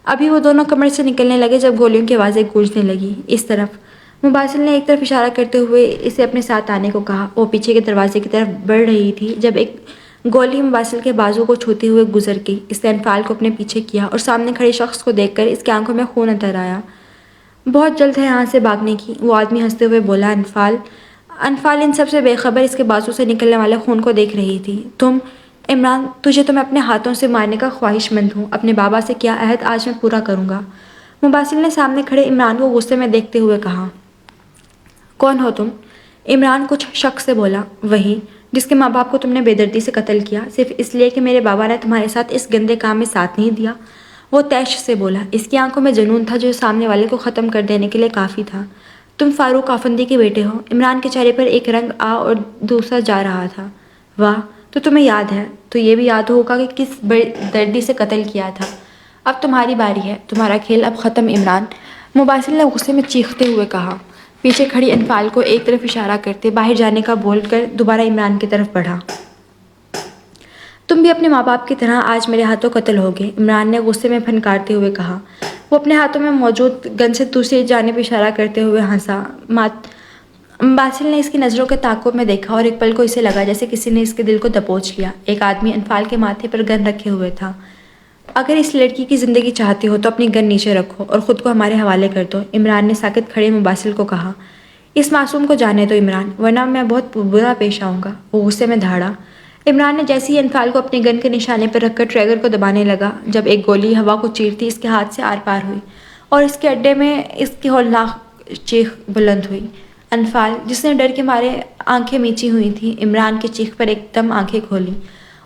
ابھی وہ دونوں کمرے سے نکلنے لگے جب گولیوں کی آوازیں گونجنے لگی۔ اس طرف مباسل نے ایک طرف اشارہ کرتے ہوئے اسے اپنے ساتھ آنے کو کہا۔ وہ پیچھے کے دروازے کی طرف بڑھ رہی تھی جب ایک گولی مباسل کے بازو کو چھوتے ہوئے گزر گئی۔ اس نے انفال کو اپنے پیچھے کیا اور سامنے کھڑے شخص کو دیکھ کر اس کی آنکھوں میں خون اتر آیا۔ بہت جلد ہے یہاں سے بھاگنے کی، وہ آدمی ہنستے ہوئے بولا۔ انفال ان سب سے بے خبر اس کے بازو سے نکلنے والے خون کو دیکھ رہی تھی۔ عمران، تجھے تو میں اپنے ہاتھوں سے مارنے کا خواہش مند ہوں، اپنے بابا سے کیا عہد آج میں پورا کروں گا، مباسل نے سامنے کھڑے عمران کو غصے میں دیکھتے ہوئے کہا۔ کون ہو تم؟ عمران کچھ شک سے بولا۔ وہی جس کے ماں باپ کو تم نے بے دردی سے قتل کیا صرف اس لیے کہ میرے بابا نے تمہارے ساتھ اس گندے کام میں ساتھ نہیں دیا؟ وہ تیش سے بولا۔ اس کی آنکھوں میں جنون تھا جو سامنے والے کو ختم کر دینے کے لیے کافی تھا۔ تم فاروق آفندی کے بیٹے ہو؟ عمران کے چہرے پر ایک رنگ آ اور دوسرا جا رہا تھا۔ واہ، تو تمہیں یاد ہے، تو یہ بھی یاد ہوگا کہ کس بے دردی سے قتل کیا تھا۔ اب تمہاری باری ہے، تمہارا کھیل اب ختم عمران، مباسل نے غصے میں چیختے ہوئے کہا۔ پیچھے کھڑی انفال کو ایک طرف اشارہ کرتے باہر جانے کا بول کر دوبارہ عمران کی طرف بڑھا۔ تم بھی اپنے ماں باپ کی طرح آج میرے ہاتھوں قتل ہوگے، عمران نے غصے میں پھنکارتے ہوئے کہا۔ وہ اپنے ہاتھوں میں موجود گن سے دوسری جانب اشارہ کرتے ہوئے ہنسا۔ باسل نے اس کی نظروں کے تعاقب میں دیکھا اور ایک پل کو اسے لگا جیسے کسی نے اس کے دل کو دبوچ لیا۔ ایک آدمی انفال کے ماتھے پر گن رکھے ہوئے تھا۔ اگر اس لڑکی کی زندگی چاہتے ہو تو اپنی گن نیچے رکھو اور خود کو ہمارے حوالے کر دو، عمران نے ساکت کھڑے مباسل کو کہا۔ اس معصوم کو جانے دو عمران، ورنہ میں بہت برا پیش آؤں گا، وہ غصے میں دھاڑا۔ عمران نے جیسے ہی انفال کو اپنی گن کے نشانے پر رکھ کر ٹریگر کو دبانے لگا جب ایک گولی ہوا کو چیرتی اس کے ہاتھ سے آر پار ہوئی اور اس کے اڈے میں اس کی ہولناک چیخ بلند ہوئی۔ انفال، جس نے ڈر کے مارے آنکھیں میچی ہوئی تھیں، عمران کی چیخ پر ایک دم آنکھیں کھولیں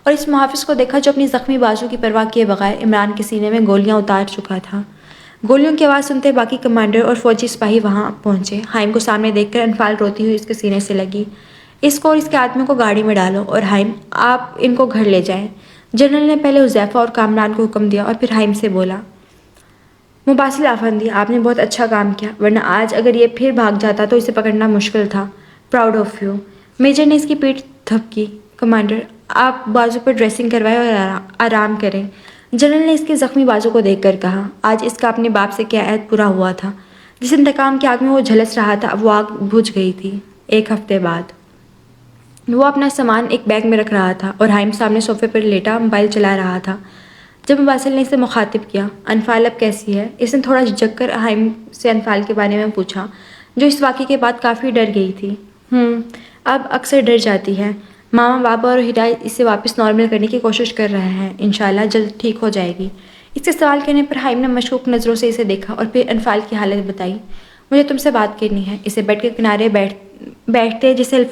اور اس محافظ کو دیکھا جو اپنی زخمی بازو کی پرواہ کیے بغیر عمران کے سینے میں گولیاں اتار چکا تھا۔ گولیوں کی آواز سنتے باقی کمانڈر اور فوجی سپاہی وہاں پہنچے۔ حائم کو سامنے دیکھ کر انفال روتی ہوئی اس کے سینے سے لگی۔ اس کو اور اس کے آدمیوں کو گاڑی میں ڈالو اور حائم، آپ ان کو گھر لے جائیں۔ جنرل نے پہلے حذیفہ اور کامران کو حکم دیا اور پھر حائم سے بولا۔ مباسل آفندی، آپ نے بہت اچھا کام کیا، ورنہ آج اگر یہ پھر بھاگ جاتا تو اسے پکڑنا مشکل تھا۔ Proud of you. میجر نے اس کی پیٹھ تھپکی۔ کمانڈر، آپ بازو پر ڈریسنگ کروائیں اور آرام کریں، جنرل نے اس کے زخمی بازو کو دیکھ کر کہا۔ آج اس کا اپنے باپ سے کیا عہد پورا ہوا تھا؟ جس انتقام کی آگ میں وہ جھلس رہا تھا اب وہ آگ بجھ گئی تھی۔ ایک ہفتے بعد وہ اپنا سامان ایک بیگ میں رکھ رہا تھا اور حائم سامنے صوفے پر لیٹا موبائل چلا رہا تھا جب مباسل نے اسے مخاطب کیا۔ انفال اب کیسی ہے؟ اس نے تھوڑا جھجک کر حائم سے انفال کے بارے میں پوچھا، جو اس واقعے کے بعد کافی ڈر گئی تھی۔ اب اکثر ڈر جاتی ہے۔ ماما، بابا اور ہدایت اسے واپس نارمل کرنے کی کوشش کر رہے ہیں، انشاءاللہ جلد ٹھیک ہو جائے گی۔ اس کے سوال کرنے پر حائم نے مشکوک نظروں سے اسے دیکھا اور پھر انفال کی حالت بتائی۔ مجھے تم سے بات کرنی ہے، اسے بیڈ کے کنارے بیٹھتے جسے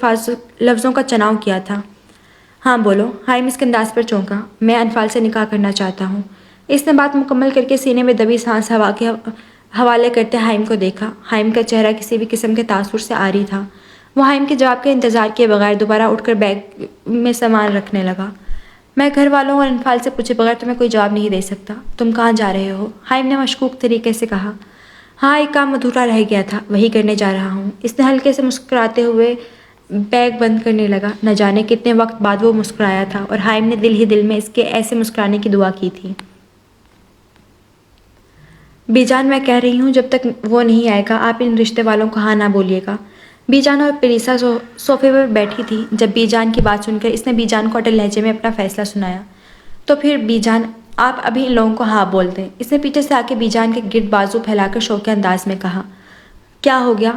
لفظوں کا چناؤ کیا تھا۔ ہاں بولو، حائم اس کے انداز پر چونکا۔ میں انفال سے نکاح کرنا چاہتا ہوں۔ اس نے بات مکمل کر کے سینے میں دبی سانس ہوا کے حوالے کرتے حائم کو دیکھا۔ حائم کا چہرہ کسی بھی قسم کے تاثر سے عاری تھا۔ وہ حائم کے جواب کا انتظار کیے بغیر دوبارہ اٹھ کر بیگ میں سامان رکھنے لگا۔ میں گھر والوں اور انفال سے پوچھے بغیر تمہیں کوئی جواب نہیں دے سکتا۔ تم کہاں جا رہے ہو؟ حائم نے مشکوک طریقے سے کہا۔ ہاں، ایک کام ادھورا رہ گیا تھا، وہی کرنے جا رہا ہوں۔ اس نے ہلکے سے مسکراتے ہوئے بیگ بند کرنے لگا۔ نہ جانے کتنے وقت بعد وہ مسکرایا تھا اور حائم نے دل ہی دل میں اس کے ایسے مسکرانے کی دعا کی تھی۔ بی جان، میں کہہ رہی ہوں جب تک وہ نہیں آئے گا آپ ان رشتے والوں کو ہاں نہ بولیے گا۔ بی جان اور پریسا صوفے پر بیٹھی تھی۔ جب بی جان کی بات سن کر اس نے بی جان کو اٹل لہجے میں اپنا فیصلہ سنایا۔ تو پھر بی جان، آپ ابھی ان لوگوں کو ہاں بول دیں، اس نے پیچھے سے آ کے بی جان کے گرد بازو پھیلا کر شوقیہ انداز میں کہا۔ کیا ہو گیا؟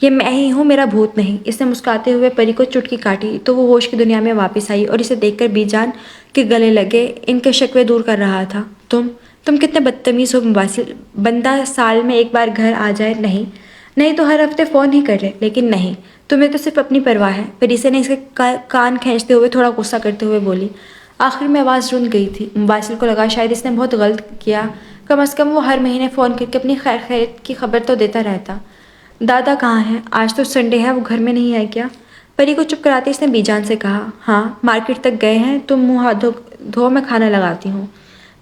یہ میں ہی ہوں، میرا بھوت نہیں۔ اس نے مسکراتے ہوئے پری کو چٹکی کاٹی تو وہ ہوش کی دنیا میں واپس آئی اور اسے دیکھ کر بی جان کے گلے لگے ان کے شکوے دور کر رہا تھا۔ تم کتنے بدتمیز ہو مباسل، بندہ سال میں ایک بار گھر آ جائے، نہیں تو ہر ہفتے فون ہی کر لے، لیکن نہیں، تمہیں تو صرف اپنی پرواہ ہے۔ پریسا نے اس کے کان کھینچتے ہوئے تھوڑا غصہ کرتے ہوئے بولی۔ آخر میں آواز رند گئی تھی۔ مباسل کو لگا شاید اس نے بہت غلط کیا، کم از کم وہ ہر مہینے فون کر کے اپنی خیر خیریت کی خبر تو دیتا رہتا۔ دادا کہاں ہیں؟ آج تو سنڈے ہے، وہ گھر میں نہیں ہے کیا؟ پری کو چپ کراتے اس نے بی جان سے کہا۔ ہاں، مارکیٹ تک گئے ہیں، تم منہ ہاتھ دھو، میں کھانا لگاتی ہوں۔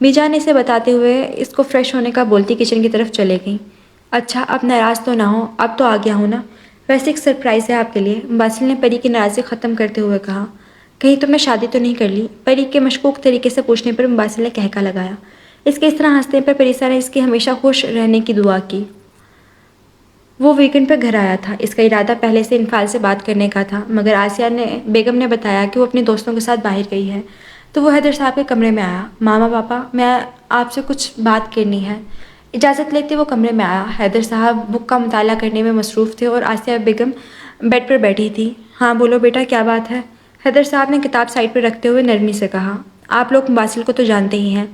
بی جان نے اسے بتاتے ہوئے اس کو فریش ہونے کا بولتی کچن کی طرف چلے گئیں۔ اچھا، اب ناراض تو نہ ہو، اب تو آ گیا ہوں نا، ویسے ایک سرپرائز ہے آپ کے لیے، مباسل نے پری کی ناراضی ختم کرتے ہوئے کہا۔ کہیں تم نے شادی تو نہیں کر لی؟ پری کے مشکوک طریقے سے پوچھنے پر مباسل نے کہکا لگایا۔ اس کے اس طرح ہنسنے پر پریسا نے اس کی ہمیشہ خوش رہنے کی دعا کی۔ وہ ویکنڈ پر گھر آیا تھا۔ اس کا ارادہ پہلے سے انفال سے بات کرنے کا تھا، مگر آسیہ بیگم نے بتایا کہ وہ اپنے دوستوں کے ساتھ باہر گئی ہے تو وہ حیدر صاحب کے کمرے میں آیا۔ ماما، پاپا، میں آپ سے کچھ بات کرنی ہے۔ اجازت لیتے وہ کمرے میں آیا۔ حیدر صاحب بک کا مطالعہ کرنے میں مصروف تھے اور آسیہ بیگم بیڈ پر بیٹھی تھی۔ ہاں بولو بیٹا، کیا بات ہے؟ حیدر صاحب نے کتاب سائڈ پر رکھتے ہوئے نرمی سے کہا۔ آپ لوگ مباسل کو تو جانتے ہی ہیں،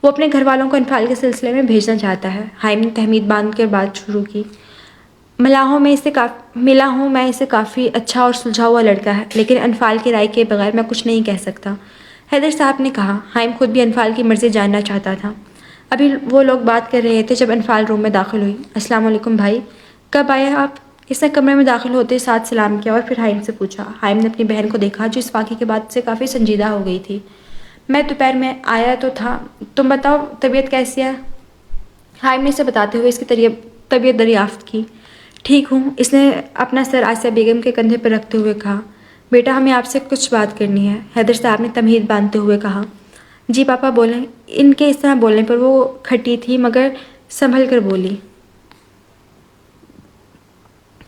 وہ اپنے گھر والوں کو انفال کے سلسلے میں بھیجنا چاہتا ہے۔ حائم نے تحمید باندھ کر بات شروع کی۔ ملا ہوں میں اسے کافی اچھا اور سلجھا ہوا لڑکا ہے، لیکن انفال کی رائے کے بغیر میں کچھ نہیں کہہ سکتا، حیدر صاحب نے کہا۔ حائم خود بھی انفال کی مرضی جاننا چاہتا تھا۔ ابھی وہ لوگ بات کر رہے تھے جب انفال روم میں داخل ہوئی۔ السلام علیکم بھائی، کب آئے آپ؟ اس نے کمرے میں داخل ہوتے ساتھ سلام کیا اور پھر حائم سے پوچھا۔ حائم نے اپنی بہن کو دیکھا جو اس واقعے کے بعد سے کافی سنجیدہ ہو گئی تھی۔ میں دوپہر میں آیا تو تھا، تم بتاؤ طبیعت کیسی ہے؟ حائم نے اسے بتاتے ہوئے اس کی طبیعت دریافت کی۔ ٹھیک ہوں، اس نے اپنا سر آسیہ بیگم کے کندھے پر رکھتے ہوئے کہا۔ بیٹا ہمیں آپ سے کچھ بات کرنی ہے، حیدر صاحب نے تمہید باندھتے ہوئے کہا۔ جی پاپا بولیں۔ ان کے اس طرح بولنے پر وہ کھٹی تھی مگر سنبھل کر بولی۔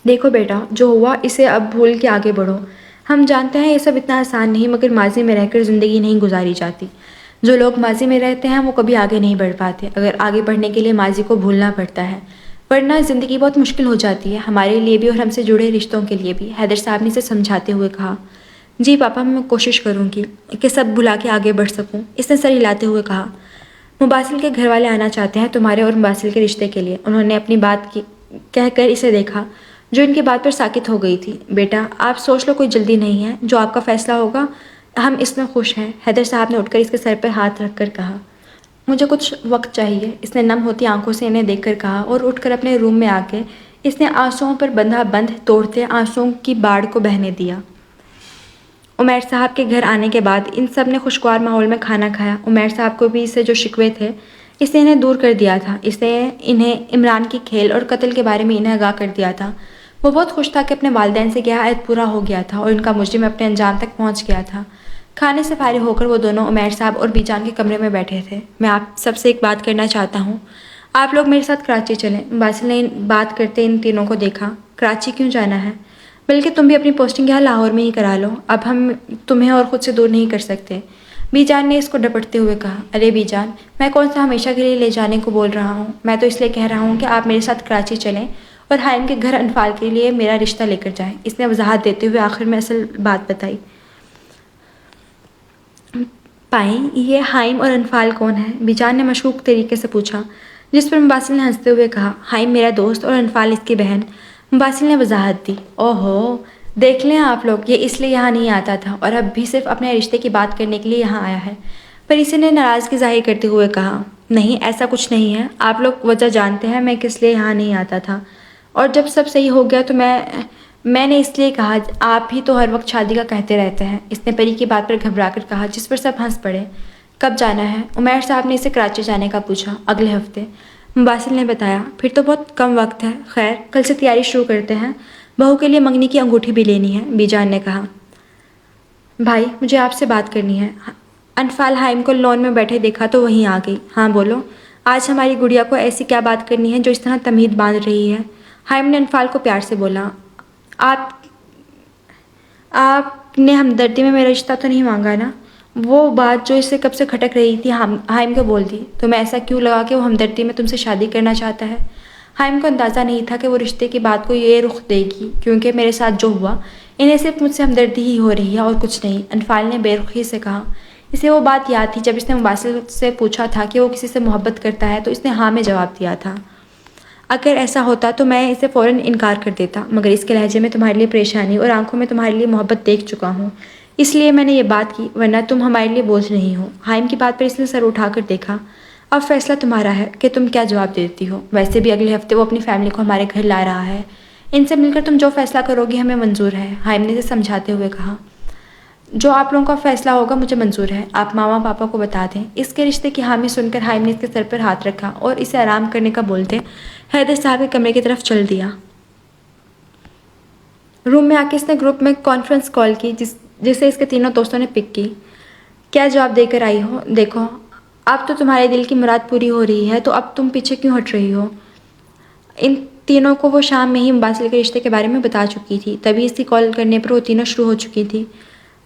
دیکھو بیٹا، جو ہوا اسے اب بھول کے آگے بڑھو۔ ہم جانتے ہیں یہ سب اتنا آسان نہیں، مگر ماضی میں رہ کر زندگی نہیں گزاری جاتی۔ جو لوگ ماضی میں رہتے ہیں وہ کبھی آگے نہیں بڑھ پاتے، اگر آگے بڑھنے کے لیے ماضی کو بھولنا پڑتا ہے، ورنہ زندگی بہت مشکل ہو جاتی ہے، ہمارے لیے بھی اور ہم سے جڑے رشتوں کے لیے بھی، حیدر صاحب نے اسے سمجھاتے ہوئے کہا۔ جی پاپا میں کوشش کروں گی کہ سب بھلا کے آگے بڑھ سکوں، اس نے سر ہلاتے ہوئے کہا۔ مباسل کے گھر والے آنا چاہتے ہیں تمہارے اور مباسل کے رشتے کے لیے، انہوں نے اپنی بات کہہ کر اسے دیکھا جو ان کی بات پر ساکت ہو گئی تھی۔ بیٹا آپ سوچ لو، کوئی جلدی نہیں ہے، جو آپ کا فیصلہ ہوگا ہم اس میں خوش ہیں، حیدر صاحب نے اٹھ کر اس کے سر پر ہاتھ رکھ کر کہا۔ مجھے کچھ وقت چاہیے، اس نے نم ہوتی آنکھوں سے انہیں دیکھ کر کہا اور اٹھ کر اپنے روم میں آ کے اس نے آنسوؤں پر بندھا بند توڑتے آنسوؤں کی باڑ کو بہنے دیا۔ عمیر صاحب کے گھر آنے کے بعد ان سب نے خوشگوار ماحول میں کھانا کھایا۔ عمیر صاحب کو بھی اس سے جو شکوے تھے اس نے انہیں دور کر دیا تھا، اس نے انہیں عمران کی کھیل اور قتل کے بارے میں انہیں آگاہ کر دیا تھا۔ وہ بہت خوش تھا کہ اپنے والدین سے کیا عہد پورا ہو گیا تھا اور ان کا مجرم اپنے انجام تک پہنچ گیا تھا۔ کھانے سے فارغ ہو کر وہ دونوں عمیر صاحب اور بی جان کے کمرے میں بیٹھے تھے۔ میں آپ سب سے ایک بات کرنا چاہتا ہوں، آپ لوگ میرے ساتھ کراچی چلیں۔ باسل نے بات کرتے ان تینوں کو دیکھا۔ کراچی کیوں جانا ہے؟ بلکہ تم بھی اپنی پوسٹنگ یہاں لاہور میں ہی کرا لو، اب ہم تمہیں اور خود سے دور نہیں کر سکتے، بی جان نے اس کو ڈپٹتے ہوئے کہا۔ ارے بی جان، میں کون سا ہمیشہ کے لیے لے جانے کو بول رہا ہوں، میں تو اس لیے کہہ رہا ہوں کہ آپ میرے ساتھ کراچی چلیں اور حائم کے گھر انفال کے لیے میرا رشتہ لے کر جائیں، اس نے وضاحت دیتے ہوئے آخر میں اصل بات بتائی۔ پائیں یہ حائم اور انفال کون ہے؟ بی جان نے مشکوک طریقے سے پوچھا، جس پر مباسل نے ہنستے ہوئے کہا، حائم میرا دوست اور انفال اس کی بہن۔ مباسل نے وضاحت دی۔ اوہو، دیکھ لیں آپ لوگ، یہ اس لیے یہاں نہیں آتا تھا اور اب بھی صرف اپنے رشتے کی بات کرنے کے لیے یہاں آیا ہے۔ پریسی نے ناراضگی ظاہر کرتے ہوئے کہا، نہیں ایسا کچھ نہیں ہے، آپ لوگ وجہ جانتے ہیں میں کس لیے یہاں نہیں آتا تھا، اور جب سب صحیح ہو گیا تو میں نے اس لیے کہا، آپ ہی تو ہر وقت شادی کا کہتے رہتے ہیں، اس نے پری کی بات پر گھبرا کر کہا، جس پر سب ہنس پڑے۔ کب جانا ہے؟ عمیر صاحب نے اسے کراچی جانے کا پوچھا۔ اگلے ہفتے، مباسل نے بتایا۔ پھر تو بہت کم وقت ہے، خیر کل سے تیاری شروع کرتے ہیں، بہو کے لیے منگنی کی انگوٹھی بھی لینی ہے، بی جان نے کہا۔ بھائی مجھے آپ سے بات کرنی ہے۔ انفال حائم کو لون میں بیٹھے دیکھا تو وہیں آ گئی۔ ہاں بولو، آج ہماری گڑیا کو ایسی کیا بات کرنی ہے جو اس طرح تمہید باندھ رہی ہے؟ حائم نے انفال کو پیار سے بولا۔ آپ نے ہمدردی میں میرا رشتہ تو نہیں مانگا نا؟ وہ بات جو اسے کب سے کھٹک رہی تھی حائم کو بول دی۔ تمہیں ایسا کیوں لگا کہ وہ ہمدردی میں تم سے شادی کرنا چاہتا ہے؟ حائم کو اندازہ نہیں تھا کہ وہ رشتے کی بات کو یہ رخ دے گی، کیونکہ میرے ساتھ جو ہوا انہیں صرف مجھ سے ہمدردی ہی ہو رہی ہے اور کچھ نہیں، انفال نے بے رخی سے کہا۔ اسے وہ بات یاد تھی جب اس نے مباسل سے پوچھا تھا کہ وہ کسی سے محبت کرتا ہے تو اس نے ہاں میں جواب دیا تھا۔ اگر ایسا ہوتا تو میں اسے فوراً انکار کر دیتا، مگر اس کے لہجے میں تمہارے لیے پریشانی اور آنکھوں میں تمہارے لیے محبت دیکھ چکا ہوں، اس لیے میں نے یہ بات کی، ورنہ تم ہمارے لیے بوجھ نہیں ہو۔ حائم کی بات پر اس نے سر اٹھا کر دیکھا۔ اب فیصلہ تمہارا ہے کہ تم کیا جواب دیتی ہو، ویسے بھی اگلے ہفتے وہ اپنی فیملی کو ہمارے گھر لا رہا ہے، ان سے مل کر تم جو فیصلہ کرو گی ہمیں منظور ہے، حائم نے اسے سمجھاتے ہوئے کہا۔ جو آپ لوگوں کا فیصلہ ہوگا مجھے منظور ہے، آپ ماما پاپا کو بتا دیں۔ اس کے رشتے کی حامی سن کر حائم نے اس کے سر پر ہاتھ رکھا اور اسے آرام کرنے کا بولتے حیدر صاحب کے کمرے کی طرف چل دیا۔ روم میں آ کے اس نے گروپ میں کانفرنس کال کی جسے اس کے تینوں دوستوں نے پک کی۔ کیا جواب دے کر آئی ہو؟ دیکھو اب تو تمہارے دل کی مراد پوری ہو رہی ہے تو اب تم پیچھے کیوں ہٹ رہی ہو؟ ان تینوں کو وہ شام میں ہی مباسل کے رشتے کے بارے میں بتا چکی تھی، تبھی اس کی کال کرنے پر وہ تینوں شروع ہو چکی تھی۔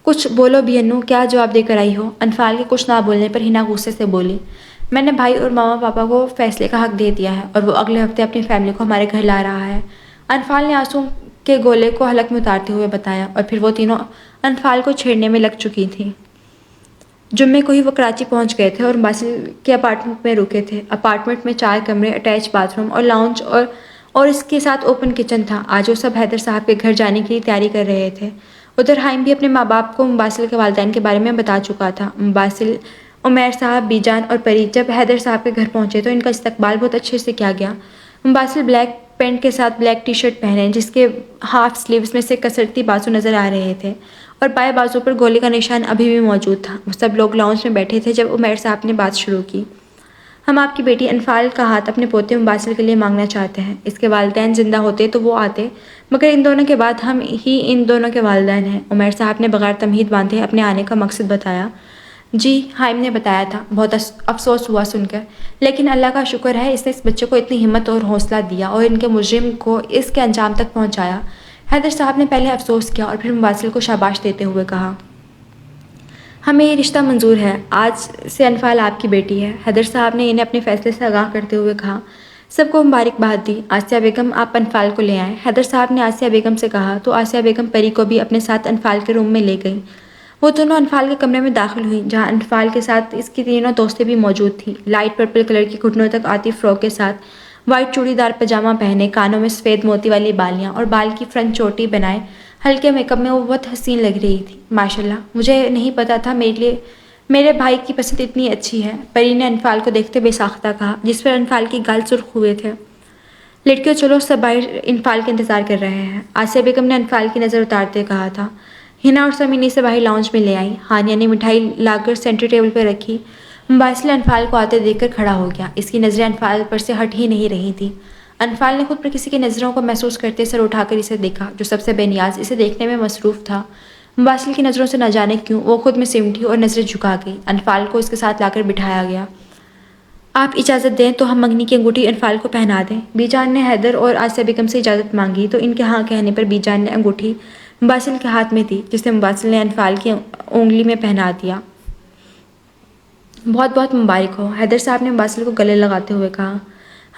کچھ بولو بھی انو، کیا جواب دے کر آئی ہو؟ انفال کے کچھ نہ بولنے پر ہنا غصے سے بولی۔ میں نے بھائی اور ماما پاپا کو فیصلے کا حق دے دیا ہے اور وہ اگلے ہفتے اپنی فیملی کو ہمارے گھر لا رہا ہے، انفال نے آنسو کے گولے کو حلق میں اتارتے ہوئے بتایا، اور پھر وہ تینوں انفال کو چھیڑنے میں لگ چکی تھیں۔ جمعے کو ہی وہ کراچی پہنچ گئے تھے اور مباسل کے اپارٹمنٹ میں رکے تھے۔ اپارٹمنٹ میں 4 کمرے، اٹیچ باتھ روم اور لاؤنج اور اور اس کے ساتھ اوپن کچن تھا۔ آج وہ سب حیدر صاحب کے گھر جانے کے لیے تیاری کر رہے تھے۔ ادھر حائم بھی اپنے ماں باپ کو مباسل کے والدین کے بارے میں بتا چکا تھا۔ مباسل، عمیر صاحب، بی جان اور پری جب حیدر صاحب کے گھر پہنچے تو ان کا استقبال بہت اچھے سے کیا گیا۔ مباسل بلیک پینٹ کے ساتھ بلیک ٹی شرٹ پہنے، جس کے ہاف سلیوز میں سے کسرتی بازو نظر آ رہے تھے اور بائیں بازو پر گولی کا نشان ابھی بھی موجود تھا۔ سب لوگ لاؤنج میں بیٹھے تھے جب عمیر صاحب نے بات شروع کی۔ ہم آپ کی بیٹی انفال کا ہاتھ اپنے پوتے مباسل کے لیے مانگنا چاہتے ہیں۔ اس کے والدین زندہ ہوتے تو وہ آتے، مگر ان دونوں کے بعد ہم ہی ان دونوں کے والدین ہیں۔ عمیر صاحب نے بغیر تمہید باندھے اپنے آنے کا مقصد بتایا۔ جی، حائم نے بتایا تھا۔ بہت افسوس ہوا سن کر، لیکن اللہ کا شکر ہے اس نے اس بچے کو اتنی ہمت اور حوصلہ دیا اور ان کے مجرم کو اس کے انجام تک پہنچایا۔ حیدر صاحب نے پہلے افسوس کیا اور پھر مباسل کو شاباش دیتے ہوئے کہا، ہمیں یہ رشتہ منظور ہے۔ آج سے انفال آپ کی بیٹی ہے۔ حیدر صاحب نے انہیں اپنے فیصلے سے آگاہ کرتے ہوئے کہا۔ سب کو مبارکباد دی۔ آسیہ بیگم، آپ انفال کو لے آئیں۔ حیدر صاحب نے آسیہ بیگم سے کہا تو آسیہ بیگم پری کو بھی اپنے ساتھ انفال کے روم میں لے گئیں۔ وہ دونوں انفال کے کمرے میں داخل ہوئیں، جہاں انفال کے ساتھ اس کی تینوں دوستیں بھی موجود تھیں۔ لائٹ پرپل کلر کی گھٹنوں تک آتی فراک کے ساتھ وائٹ چوڑی دار پاجامہ پہنے، کانوں میں سفید موتی والی بالیاں اور بال کی فرنٹ چوٹی بنائے ہلکے میک اپ میں وہ بہت حسین لگ رہی تھی۔ ماشاءاللہ، مجھے نہیں پتا تھا میرے بھائی کی پسند اتنی اچھی ہے، پری نے انفال کو دیکھتے بے ساختہ کہا، جس پر انفال کی گال سرخ ہوئے تھے۔ لڑکیوں چلو، سب باہر انفال کے انتظار کر رہے ہیں، آسیہ بیگم نے انفال کی نظر اتارتے کہا تھا۔ ہنا اور سمینی سے باہر لاؤنج میں لے آئیں۔ ہانیہ نے مٹھائی لا کر سینٹر ٹیبل پر رکھی۔ مباسل انفال کو آتے دیکھ کر کھڑا ہو گیا۔ اس کی نظریں انفال پر سے ہٹ ہی نہیں رہی تھیں۔ انفال نے خود پر کسی کی نظروں کو محسوس کرتے سر اٹھا کر اسے دیکھا، جو سب سے بے نیاز اسے دیکھنے میں مصروف تھا۔ مباسل کی نظروں سے نہ جانے کیوں وہ خود میں سمٹی اور نظریں جھکا گئی۔ انفال کو اس کے ساتھ لا کر بٹھایا گیا۔ آپ اجازت دیں تو ہم منگنی کی انگوٹھی انفال کو پہنا دیں۔ بی جان نے حیدر اور آسیہ بیگم سے اجازت مانگی تو ان کے ہاں کہنے پر بی جان نے انگوٹھی مباسل کے ہاتھ میں دی، جسے مباسل نے انفال کی انگلی میں پہنا دیا۔ بہت بہت مبارک ہو، حیدر صاحب نے مباسل کو گلے لگاتے ہوئے کہا۔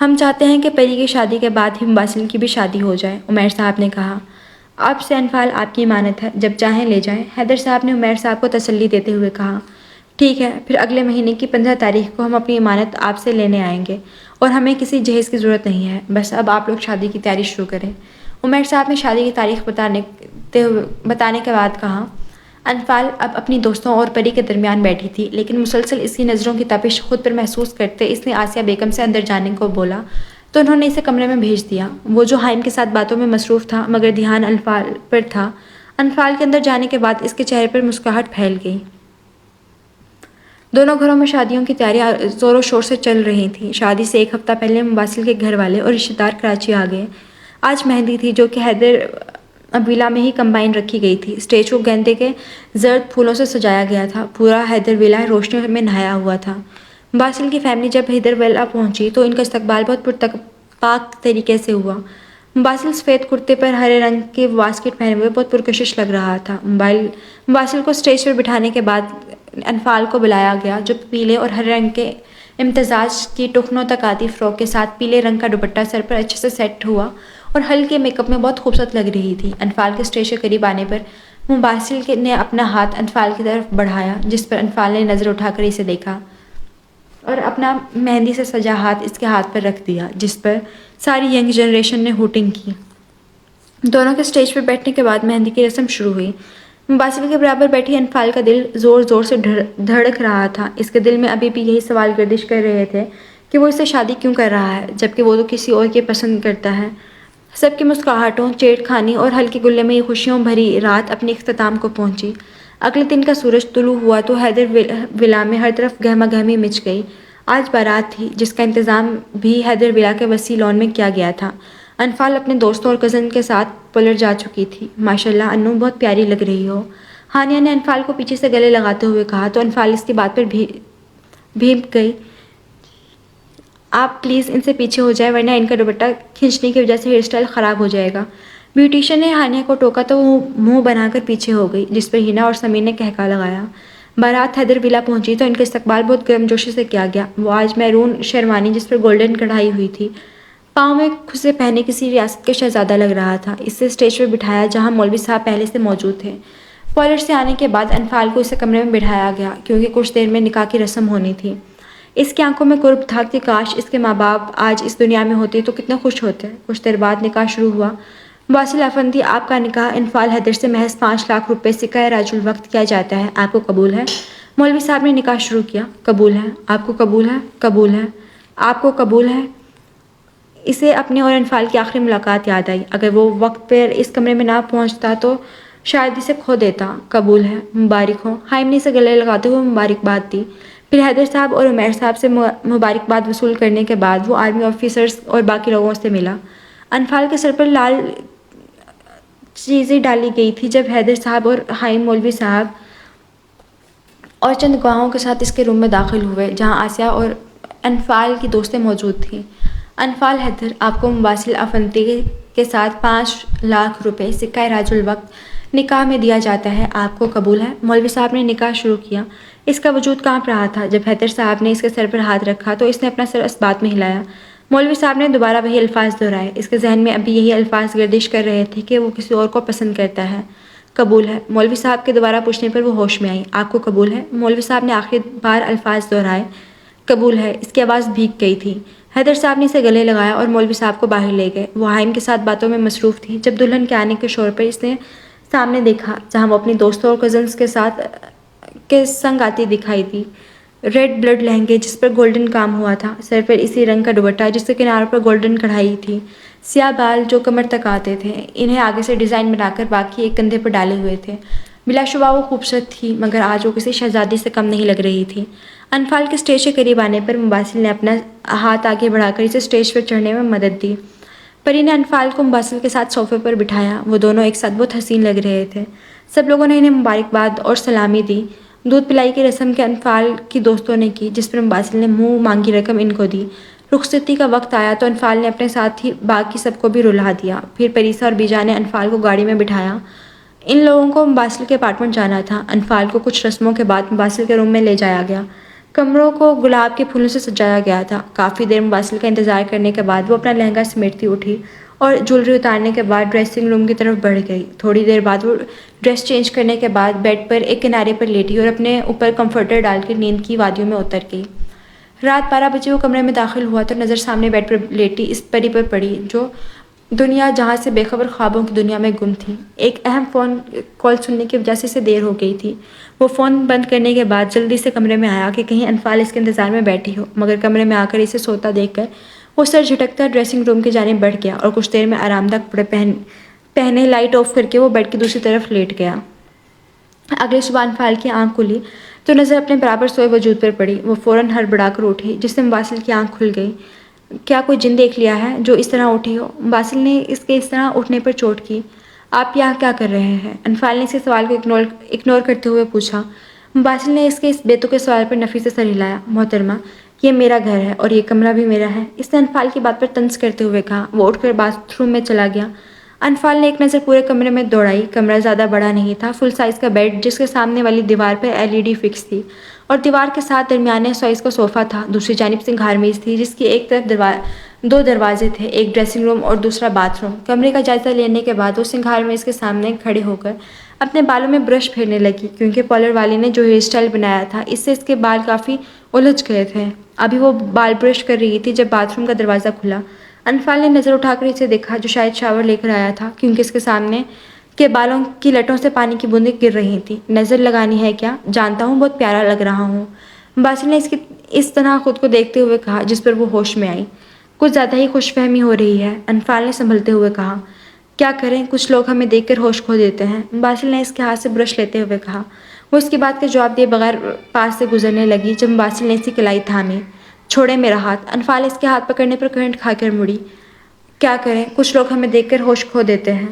ہم چاہتے ہیں کہ پری کی شادی کے بعد ہی مباسل کی بھی شادی ہو جائے، عمیر صاحب نے کہا۔ اب سے انفال آپ کی امانت ہے، جب چاہیں لے جائیں، حیدر صاحب نے عمیر صاحب کو تسلی دیتے ہوئے کہا۔ ٹھیک ہے، پھر اگلے مہینے کی 15 تاریخ کو ہم اپنی امانت آپ سے لینے آئیں گے اور ہمیں کسی جہیز کی ضرورت نہیں ہے، بس اب آپ لوگ شادی کی تیاری شروع کریں۔ عمیر صاحب نے شادی کی تاریخ بتانے کے بعد کہا۔ انفال اب اپنی دوستوں اور پری کے درمیان بیٹھی تھی، لیکن مسلسل اس کی نظروں کی تپش خود پر محسوس کرتے اس نے آسیہ بیگم سے اندر جانے کو بولا تو انہوں نے اسے کمرے میں بھیج دیا۔ وہ جو حائم کے ساتھ باتوں میں مصروف تھا مگر دھیان انفال پر تھا۔ انفال کے اندر جانے کے بعد اس کے چہرے پر مسکراہٹ پھیل گئی۔ دونوں گھروں میں شادیوں کی تیاریاں زور و شور سے چل رہی تھیں۔ شادی سے ایک ہفتہ پہلے مباسل کے گھر والے اور رشتہ دار کراچی آ گئے۔ آج مہندی تھی، جو کہ حیدر ولا میں ہی کمبائن رکھی گئی تھی۔ اسٹیج کو گیندے کے زرد پھولوں سے سجایا گیا تھا۔ پورا حیدر ولا روشنیوں میں نہایا ہوا تھا۔ مباسل کی فیملی جب حیدر ولا پہنچی تو ان کا استقبال بہت پاک طریقے سے ہوا۔ مباسل سفید کرتے پر ہرے رنگ کے واسکٹ پہنے ہوئے بہت پرکشش لگ رہا تھا۔ مباسل کو اسٹیج پر بٹھانے کے بعد انفال کو بلایا گیا، جو پیلے اور ہرے رنگ کے امتزاج کی ٹخنوں تک آتی فراک کے ساتھ پیلے رنگ کا دوپٹہ سر پر اچھے سے سیٹ ہوا اور ہلکے میک اپ میں بہت خوبصورت لگ رہی تھی۔ انفال کے اسٹیج کے قریب آنے پر مباسل نے اپنا ہاتھ انفال کی طرف بڑھایا، جس پر انفال نے نظر اٹھا کر اسے دیکھا اور اپنا مہندی سے سجا ہاتھ اس کے ہاتھ پر رکھ دیا، جس پر ساری ینگ جنریشن نے ہوٹنگ کی۔ دونوں کے اسٹیج پر بیٹھنے کے بعد مہندی کی رسم شروع ہوئی۔ مباسل کے برابر بیٹھی انفال کا دل زور زور سے دھڑک رہا تھا۔ اس کے دل میں ابھی بھی یہی سوال گردش کر رہے تھے کہ وہ اس سے شادی کیوں کر رہا ہے، جبکہ وہ تو کسی اور کے پسند کرتا ہے۔ سب کی مسکراہٹوں، چیٹ کھانی اور ہلکے گلے میں یہ خوشیوں بھری رات اپنے اختتام کو پہنچی۔ اگلے دن کا سورج طلوع ہوا تو حیدر ولا میں ہر طرف گہما گہمی مچ گئی۔ آج بارات تھی، جس کا انتظام بھی حیدر ولا کے وسیع لان میں کیا گیا تھا۔ انفال اپنے دوستوں اور کزن کے ساتھ پولر جا چکی تھی۔ ماشاءاللہ انو، بہت پیاری لگ رہی ہو، ہانیہ نے انفال کو پیچھے سے گلے لگاتے ہوئے کہا تو انفال اس کی بات پر بھیگ گئی۔ آپ پلیز ان سے پیچھے ہو جائیں، ورنہ ان کا دوپٹہ کھینچنے کی وجہ سے ہیئر اسٹائل خراب ہو جائے گا۔ بیوٹیشین نے ہانیہ کو ٹوکا تو وہ منہ بنا کر پیچھے ہو گئی، جس پر ہنا اور سمیر نے کہکا لگایا۔ بارات حیدر ولا پہنچی تو ان کا استقبال بہت گرم جوشی سے کیا گیا۔ وہ آج میرون شیروانی جس پر گولڈن کڑھائی ہوئی تھی، پاؤں میں کھسے پہنے کسی ریاست کے شہزادہ لگ رہا تھا۔ اس سے اسٹیج پر بٹھایا جہاں مولوی صاحب پہلے سے موجود تھے۔ پارلر سے آنے کے بعد انفال کو اسے کمرے میں بٹھایا گیا، کیونکہ کچھ دیر میں نکاح کی رسم ہونی تھی۔ اس کی آنکھوں میں قرب تھا کہ کاش اس کے ماں باپ آج اس دنیا میں ہوتے تو کتنے خوش ہوتے۔ کچھ دیر بعد نکاح شروع ہوا۔ مباسل افندی، آپ کا نکاح انفال حیدر سے محض 5 لاکھ روپے سکہ راج الوقت کیا جاتا ہے، آپ کو قبول ہے؟ مولوی صاحب نے نکاح شروع کیا۔ قبول ہے۔ آپ کو قبول ہے؟ قبول ہے۔ آپ کو قبول ہے؟ اسے اپنے اور انفال کی آخری ملاقات یاد آئی۔ اگر وہ وقت پر اس کمرے میں نہ پہنچتا تو شاید اسے کھو دیتا۔ قبول ہے۔ مبارک ہو۔ حائم نے اسے گلے لگاتے ہوئے مبارکباد دی۔ پھر حیدر صاحب اور عمیر صاحب سے مبارکباد وصول کرنے کے بعد وہ آرمی آفیسرز اور باقی لوگوں سے ملا۔ انفال کے سر پر لال چیزیں ڈالی گئی تھی جب حیدر صاحب اور حائم مولوی صاحب اور چند گواہوں کے ساتھ اس کے روم میں داخل ہوئے جہاں آسیہ اور انفال کی دوستیں موجود تھیں۔ انفال حیدر، آپ کو مباسل افندی کے ساتھ 5 لاکھ روپے سکہ راج الوقت نکاح میں دیا جاتا ہے، آپ کو قبول ہے؟ مولوی صاحب نے نکاح شروع کیا۔ اس کا وجود کانپ رہا تھا۔ جب حیدر صاحب نے اس کے سر پر ہاتھ رکھا تو اس نے اپنا سر اس بات میں ہلایا۔ مولوی صاحب نے دوبارہ وہی الفاظ دہرائے۔ اس کے ذہن میں ابھی یہی الفاظ گردش کر رہے تھے کہ وہ کسی اور کو پسند کرتا ہے۔ قبول ہے۔ مولوی صاحب کے دوبارہ پوچھنے پر وہ ہوش میں آئی۔ آپ کو قبول ہے؟ مولوی صاحب نے آخری بار الفاظ دہرائے۔ قبول ہے۔ اس کی آواز بھیگ گئی تھی۔ حیدر صاحب نے اسے گلے لگایا اور مولوی صاحب کو باہر لے گئے۔ وہ حائم کے ساتھ باتوں میں مصروف تھی جب دلہن کے آنے کے شور پر اس نے سامنے دیکھا جہاں وہ اپنی دوستوں اور کزنز کے سنگ آتی دکھائی دی۔ ریڈ بلڈ لہنگے جس پر گولڈن کام ہوا تھا، سر پر اسی رنگ کا دوپٹہ جس کے کناروں پر گولڈن کڑھائی تھی، سیاہ بال جو کمر تک آتے تھے، انہیں آگے سے ڈیزائن بنا کر باقی ایک کندھے پر ڈالے ہوئے تھے۔ بلا شبہ وہ خوبصورت تھی مگر آج وہ کسی شہزادی سے کم نہیں لگ رہی تھی۔ انفال کے اسٹیج کے قریب آنے پر مباسل نے اپنا ہاتھ آگے بڑھا کر اسے اسٹیج پر چڑھنے میں مدد دی۔ پری نے انفال کو مباسل کے ساتھ صوفے پر بٹھایا۔ وہ دونوں ایک ساتھ بہت حسین لگ رہے تھے۔ سب لوگوں نے انہیں مبارکباد اور سلامی دی۔ دودھ پلائی کی رسم کے انفال کی دوستوں نے کی جس پر مباسل نے منہ مانگی رقم ان کو دی۔ رخصتی کا وقت آیا تو انفال نے اپنے ساتھ ہی باقی سب کو بھی رلا دیا۔ پھر پریسا اور بیجا نے انفال کو گاڑی میں بٹھایا۔ ان لوگوں کو مباسل کے اپارٹمنٹ جانا تھا۔ انفال کو کچھ رسموں کے بعد مباسل کے روم میں لے جایا گیا۔ کمروں کو گلاب کے پھولوں سے سجایا گیا تھا۔ کافی دیر مباسل کا انتظار کرنے کے بعد وہ اپنا لہنگا سمیٹتی اٹھی اور جولری اتارنے کے بعد ڈریسنگ روم کی طرف بڑھ گئی۔ تھوڑی دیر بعد وہ ڈریس چینج کرنے کے بعد بیڈ پر ایک کنارے پر لیٹی اور اپنے اوپر کمفرٹر ڈال کر نیند کی وادیوں میں اتر گئی۔ رات 12 بجے وہ کمرے میں داخل ہوا تو نظر سامنے بیڈ پر لیٹی اس پری پر پڑی جو دنیا جہاں سے بے خبر خوابوں کی دنیا میں گم تھی۔ ایک اہم فون کال سننے کی وجہ سے اسے دیر ہو گئی تھی۔ وہ فون بند کرنے کے بعد جلدی سے کمرے میں آیا کہ کہیں انفال اس کے انتظار میں بیٹھی ہو، مگر کمرے میں آ کر اسے سوتا دیکھ کر وہ سر جھٹکتا ڈریسنگ روم کی جانب بڑھ گیا اور کچھ دیر میں آرام دہ کپڑے پہنے لائٹ آف کر کے وہ بیڈ کی دوسری طرف لیٹ گیا۔ اگلی صبح انفال کی آنکھ کھلی تو نظر اپنے برابر سوئے وجود پر پڑی۔ وہ فوراً ہڑبڑا کر اٹھی جس سے مباسل کی آنکھ کھل گئی۔ کیا کوئی جن دیکھ لیا ہے جو اس طرح اٹھی ہو؟ مباسل نے اس کے اس طرح اٹھنے پر چوٹ کی۔ آپ یہاں کیا کر رہے ہیں؟ انفال نے اس کے سوال کو اگنور کرتے ہوئے پوچھا۔ مباسل نے اس کے اس بے تکے سوال پر نفی سے سر ہلایا۔ محترمہ، یہ میرا گھر ہے اور یہ کمرہ بھی میرا ہے، اس نے انفال کی بات پر طنز کرتے ہوئے کہا۔ وہ اٹھ کر باتھ روم میں چلا گیا۔ انفال نے ایک نظر پورے کمرے میں دوڑائی۔ کمرہ زیادہ بڑا نہیں تھا۔ فل سائز کا بیڈ جس کے سامنے والی دیوار پر LED فکس تھی اور دیوار کے ساتھ درمیانے سائز کا صوفہ تھا۔ دوسری جانب سنگھار میز تھی جس کی ایک طرف 2 دروازے تھے، ایک ڈریسنگ روم اور دوسرا باتھ روم۔ کمرے کا جائزہ لینے کے بعد وہ سنگھار میز کے سامنے کھڑے ہو کر اپنے بالوں میں برش پھیرنے لگی کیونکہ پارلر والی نے جو ہیئر اسٹائل بنایا تھا اس سے اس کے بال کافی الجھ گئے تھے۔ ابھی وہ بال برش کر رہی تھی جب باتھ روم کا دروازہ کھلا۔ انفال نے نظر اٹھا کر اسے دیکھا جو شاید شاور لے کر آیا تھا کیونکہ اس کے سامنے کے بالوں کی لٹوں سے پانی کی بوندیں گر رہی تھیں۔ نظر لگانی ہے کیا؟ جانتا ہوں بہت پیارا لگ رہا ہوں، مباسل نے اس طرح خود کو دیکھتے ہوئے کہا جس پر وہ ہوش میں آئی۔ کچھ زیادہ ہی خوش فہمی ہو رہی ہے، انفال نے سنبھلتے ہوئے کہا۔ کیا کریں، کچھ لوگ ہمیں دیکھ کر ہوش کھو دیتے ہیں، مباسل نے اس کے ہاتھ سے برش لیتے ہوئے کہا۔ وہ اس کی بات کا جواب دیے بغیر پاس سے گزرنے لگی جب مباسل نے اس کی کلائی تھامی۔ چھوڑے میرا ہاتھ، انفال اس کے ہاتھ پکڑنے پر کرنٹ کھا کر مڑی۔ کیا کریں، کچھ لوگ ہمیں دیکھ کر ہوش کھو دیتے ہیں،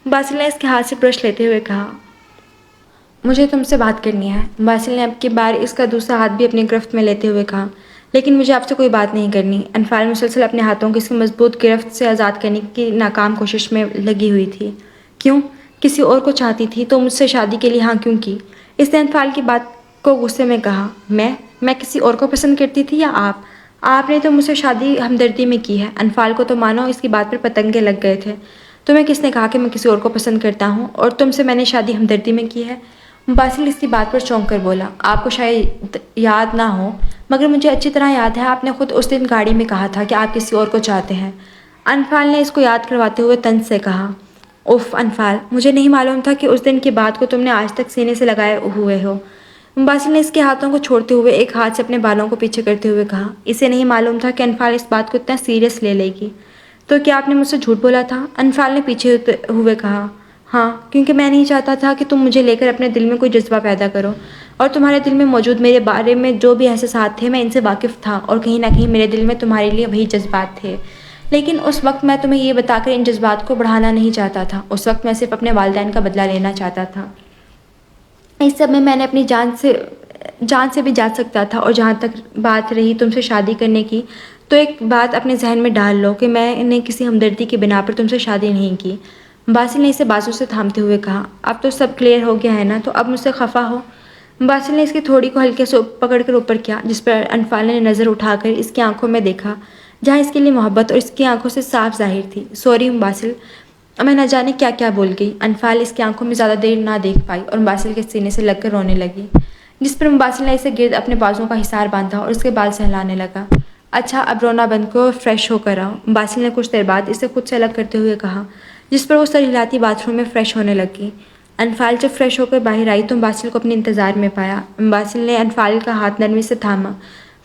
مباسل نے اس کے ہاتھ سے برش لیتے ہوئے کہا۔ مجھے تم سے بات کرنی ہے، مباسل نے اب کی بار اس کا دوسرا ہاتھ بھی اپنی گرفت میں لیتے ہوئے کہا۔ لیکن مجھے آپ سے کوئی بات نہیں کرنی، انفال مسلسل اپنے ہاتھوں کو اس کی مضبوط گرفت سے آزاد کرنے کی ناکام کوشش میں لگی ہوئی تھی۔ کیوں؟ کسی اور کو چاہتی تھی تو مجھ سے شادی کے لیے ہاں کیوں کی؟ اس نے انفال کی بات کو غصے میں کہا۔ میں کسی اور کو پسند کرتی تھی یا آپ نے تو مجھ سے شادی ہمدردی میں کی ہے۔ انفال کو تو مانو اس کی بات پر پتنگے لگ گئے تھے۔ تمہیں کس نے کہا کہ میں کسی اور کو پسند کرتا ہوں اور تم سے میں نے شادی ہمدردی میں کی ہے؟ باسل اس کی بات پر چونک کر بولا، آپ کو شاید یاد نہ ہو مگر مجھے اچھی طرح یاد ہے، آپ نے خود اس دن گاڑی میں کہا تھا کہ آپ کسی اور کو چاہتے ہیں۔ انفال نے اس کو یاد کرواتے ہوئے طنز سے کہا، اف انفال، مجھے نہیں معلوم تھا کہ اس دن کی بات کو تم نے آج تک سینے سے لگائے ہوئے ہو۔ باسل نے اس کے ہاتھوں کو چھوڑتے ہوئے ایک ہاتھ سے اپنے بالوں کو پیچھے کرتے ہوئے کہا، اسے نہیں معلوم تھا کہ انفال اس بات کو اتنا سیریس لے لے گی۔ تو کیا آپ نے مجھ سے جھوٹ بولا تھا؟ انفال نے پیچھے ہوئے کہا، ہاں، کیونکہ میں نہیں چاہتا تھا کہ تم مجھے لے کر اپنے دل میں کوئی جذبہ پیدا کرو، اور تمہارے دل میں موجود میرے بارے میں جو بھی احساسات تھے میں ان سے واقف تھا، اور کہیں نہ کہیں میرے دل میں تمہارے لیے وہی جذبات تھے۔ لیکن اس وقت میں تمہیں یہ بتا کر ان جذبات کو بڑھانا نہیں چاہتا تھا، اس وقت میں صرف اپنے والدین کا بدلہ لینا چاہتا تھا۔ اس سب میں نے اپنی جان سے بھی جا سکتا تھا، اور جہاں تک بات رہی تم سے شادی کرنے کی، تو ایک بات اپنے ذہن میں ڈال لو کہ میں نے کسی ہمدردی کی بنا پر تم سے شادی نہیں کی۔ باسل نے اسے بازو سے تھامتے ہوئے کہا، اب تو سب کلیئر ہو گیا ہے نا، تو اب مجھ سے خفا ہو؟ باسل نے اس کی تھوڑی کو ہلکے سے پکڑ کر اوپر کیا، جس پر انفال نے نظر اٹھا کر اس کی آنکھوں میں دیکھا جہاں اس کے لیے محبت اور اس کی آنکھوں سے صاف ظاہر تھی۔ سوری باسل، میں نہ جانے کیا کیا بول گئی۔ انفال اس کی آنکھوں میں زیادہ دیر نہ دیکھ پائی اور باسل کے سینے سے لگ کر رونے لگی، جس پر باسل نے اسے گرد اپنے بازوؤں کا حصار باندھا اور اس کے بال سہلانے لگا۔ اچھا، اب رونا بند کرو اور فریش ہو کر آؤ، باسل نے کچھ دیر بعد اسے خود سے الگ کرتے ہوئے کہا، جس پر وہ سر ہلاتی باتھ روم میں فریش ہونے لگی۔ انفال جب فریش ہو کر باہر آئی تو باسل کو اپنے انتظار میں پایا۔ باسل نے انفال کا ہاتھ نرمی سے تھاما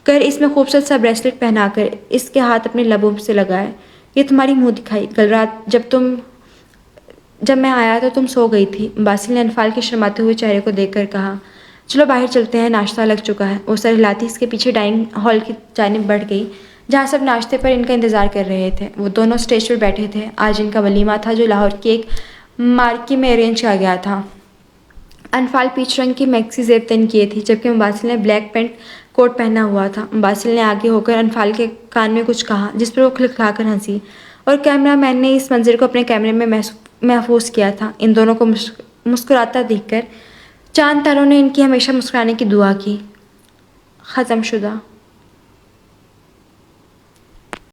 کر اس میں خوبصورت سا بریسلٹ پہنا کر اس کے ہاتھ اپنے لبوں سے لگائے۔ یہ تمہاری منہ دکھائی، کل رات جب میں آیا تو تم سو گئی تھی، باسل نے انفال کے شرماتے ہوئے چہرے کو دیکھ کر کہا۔ چلو باہر چلتے ہیں، ناشتہ لگ چکا ہے۔ وہ سر ہلاتی اس کے پیچھے ڈائننگ ہال کی جانب بڑھ گئی، جہاں سب ناشتے پر ان کا انتظار کر رہے تھے۔ وہ دونوں اسٹیج پر بیٹھے تھے، آج ان کا ولیمہ تھا جو لاہور کی ایک مارکی میں ارینج کیا گیا تھا۔ انفال پیچ رنگ کی میکسی زیب تن کیے تھی، جبکہ باسل نے بلیک پینٹ کوٹ پہنا ہوا تھا۔ باسل نے آگے ہو کر انفال کے کان میں کچھ کہا، جس پر وہ کھلکھلا کر ہنسی، اور کیمرہ مین نے اس منظر کو اپنے کیمرے میں محفوظ کیا تھا۔ ان دونوں کو مسکراتا دیکھ کر چاند تاروں نے ان کی ہمیشہ مسکرانے کی دعا کی۔ ختم شدہ۔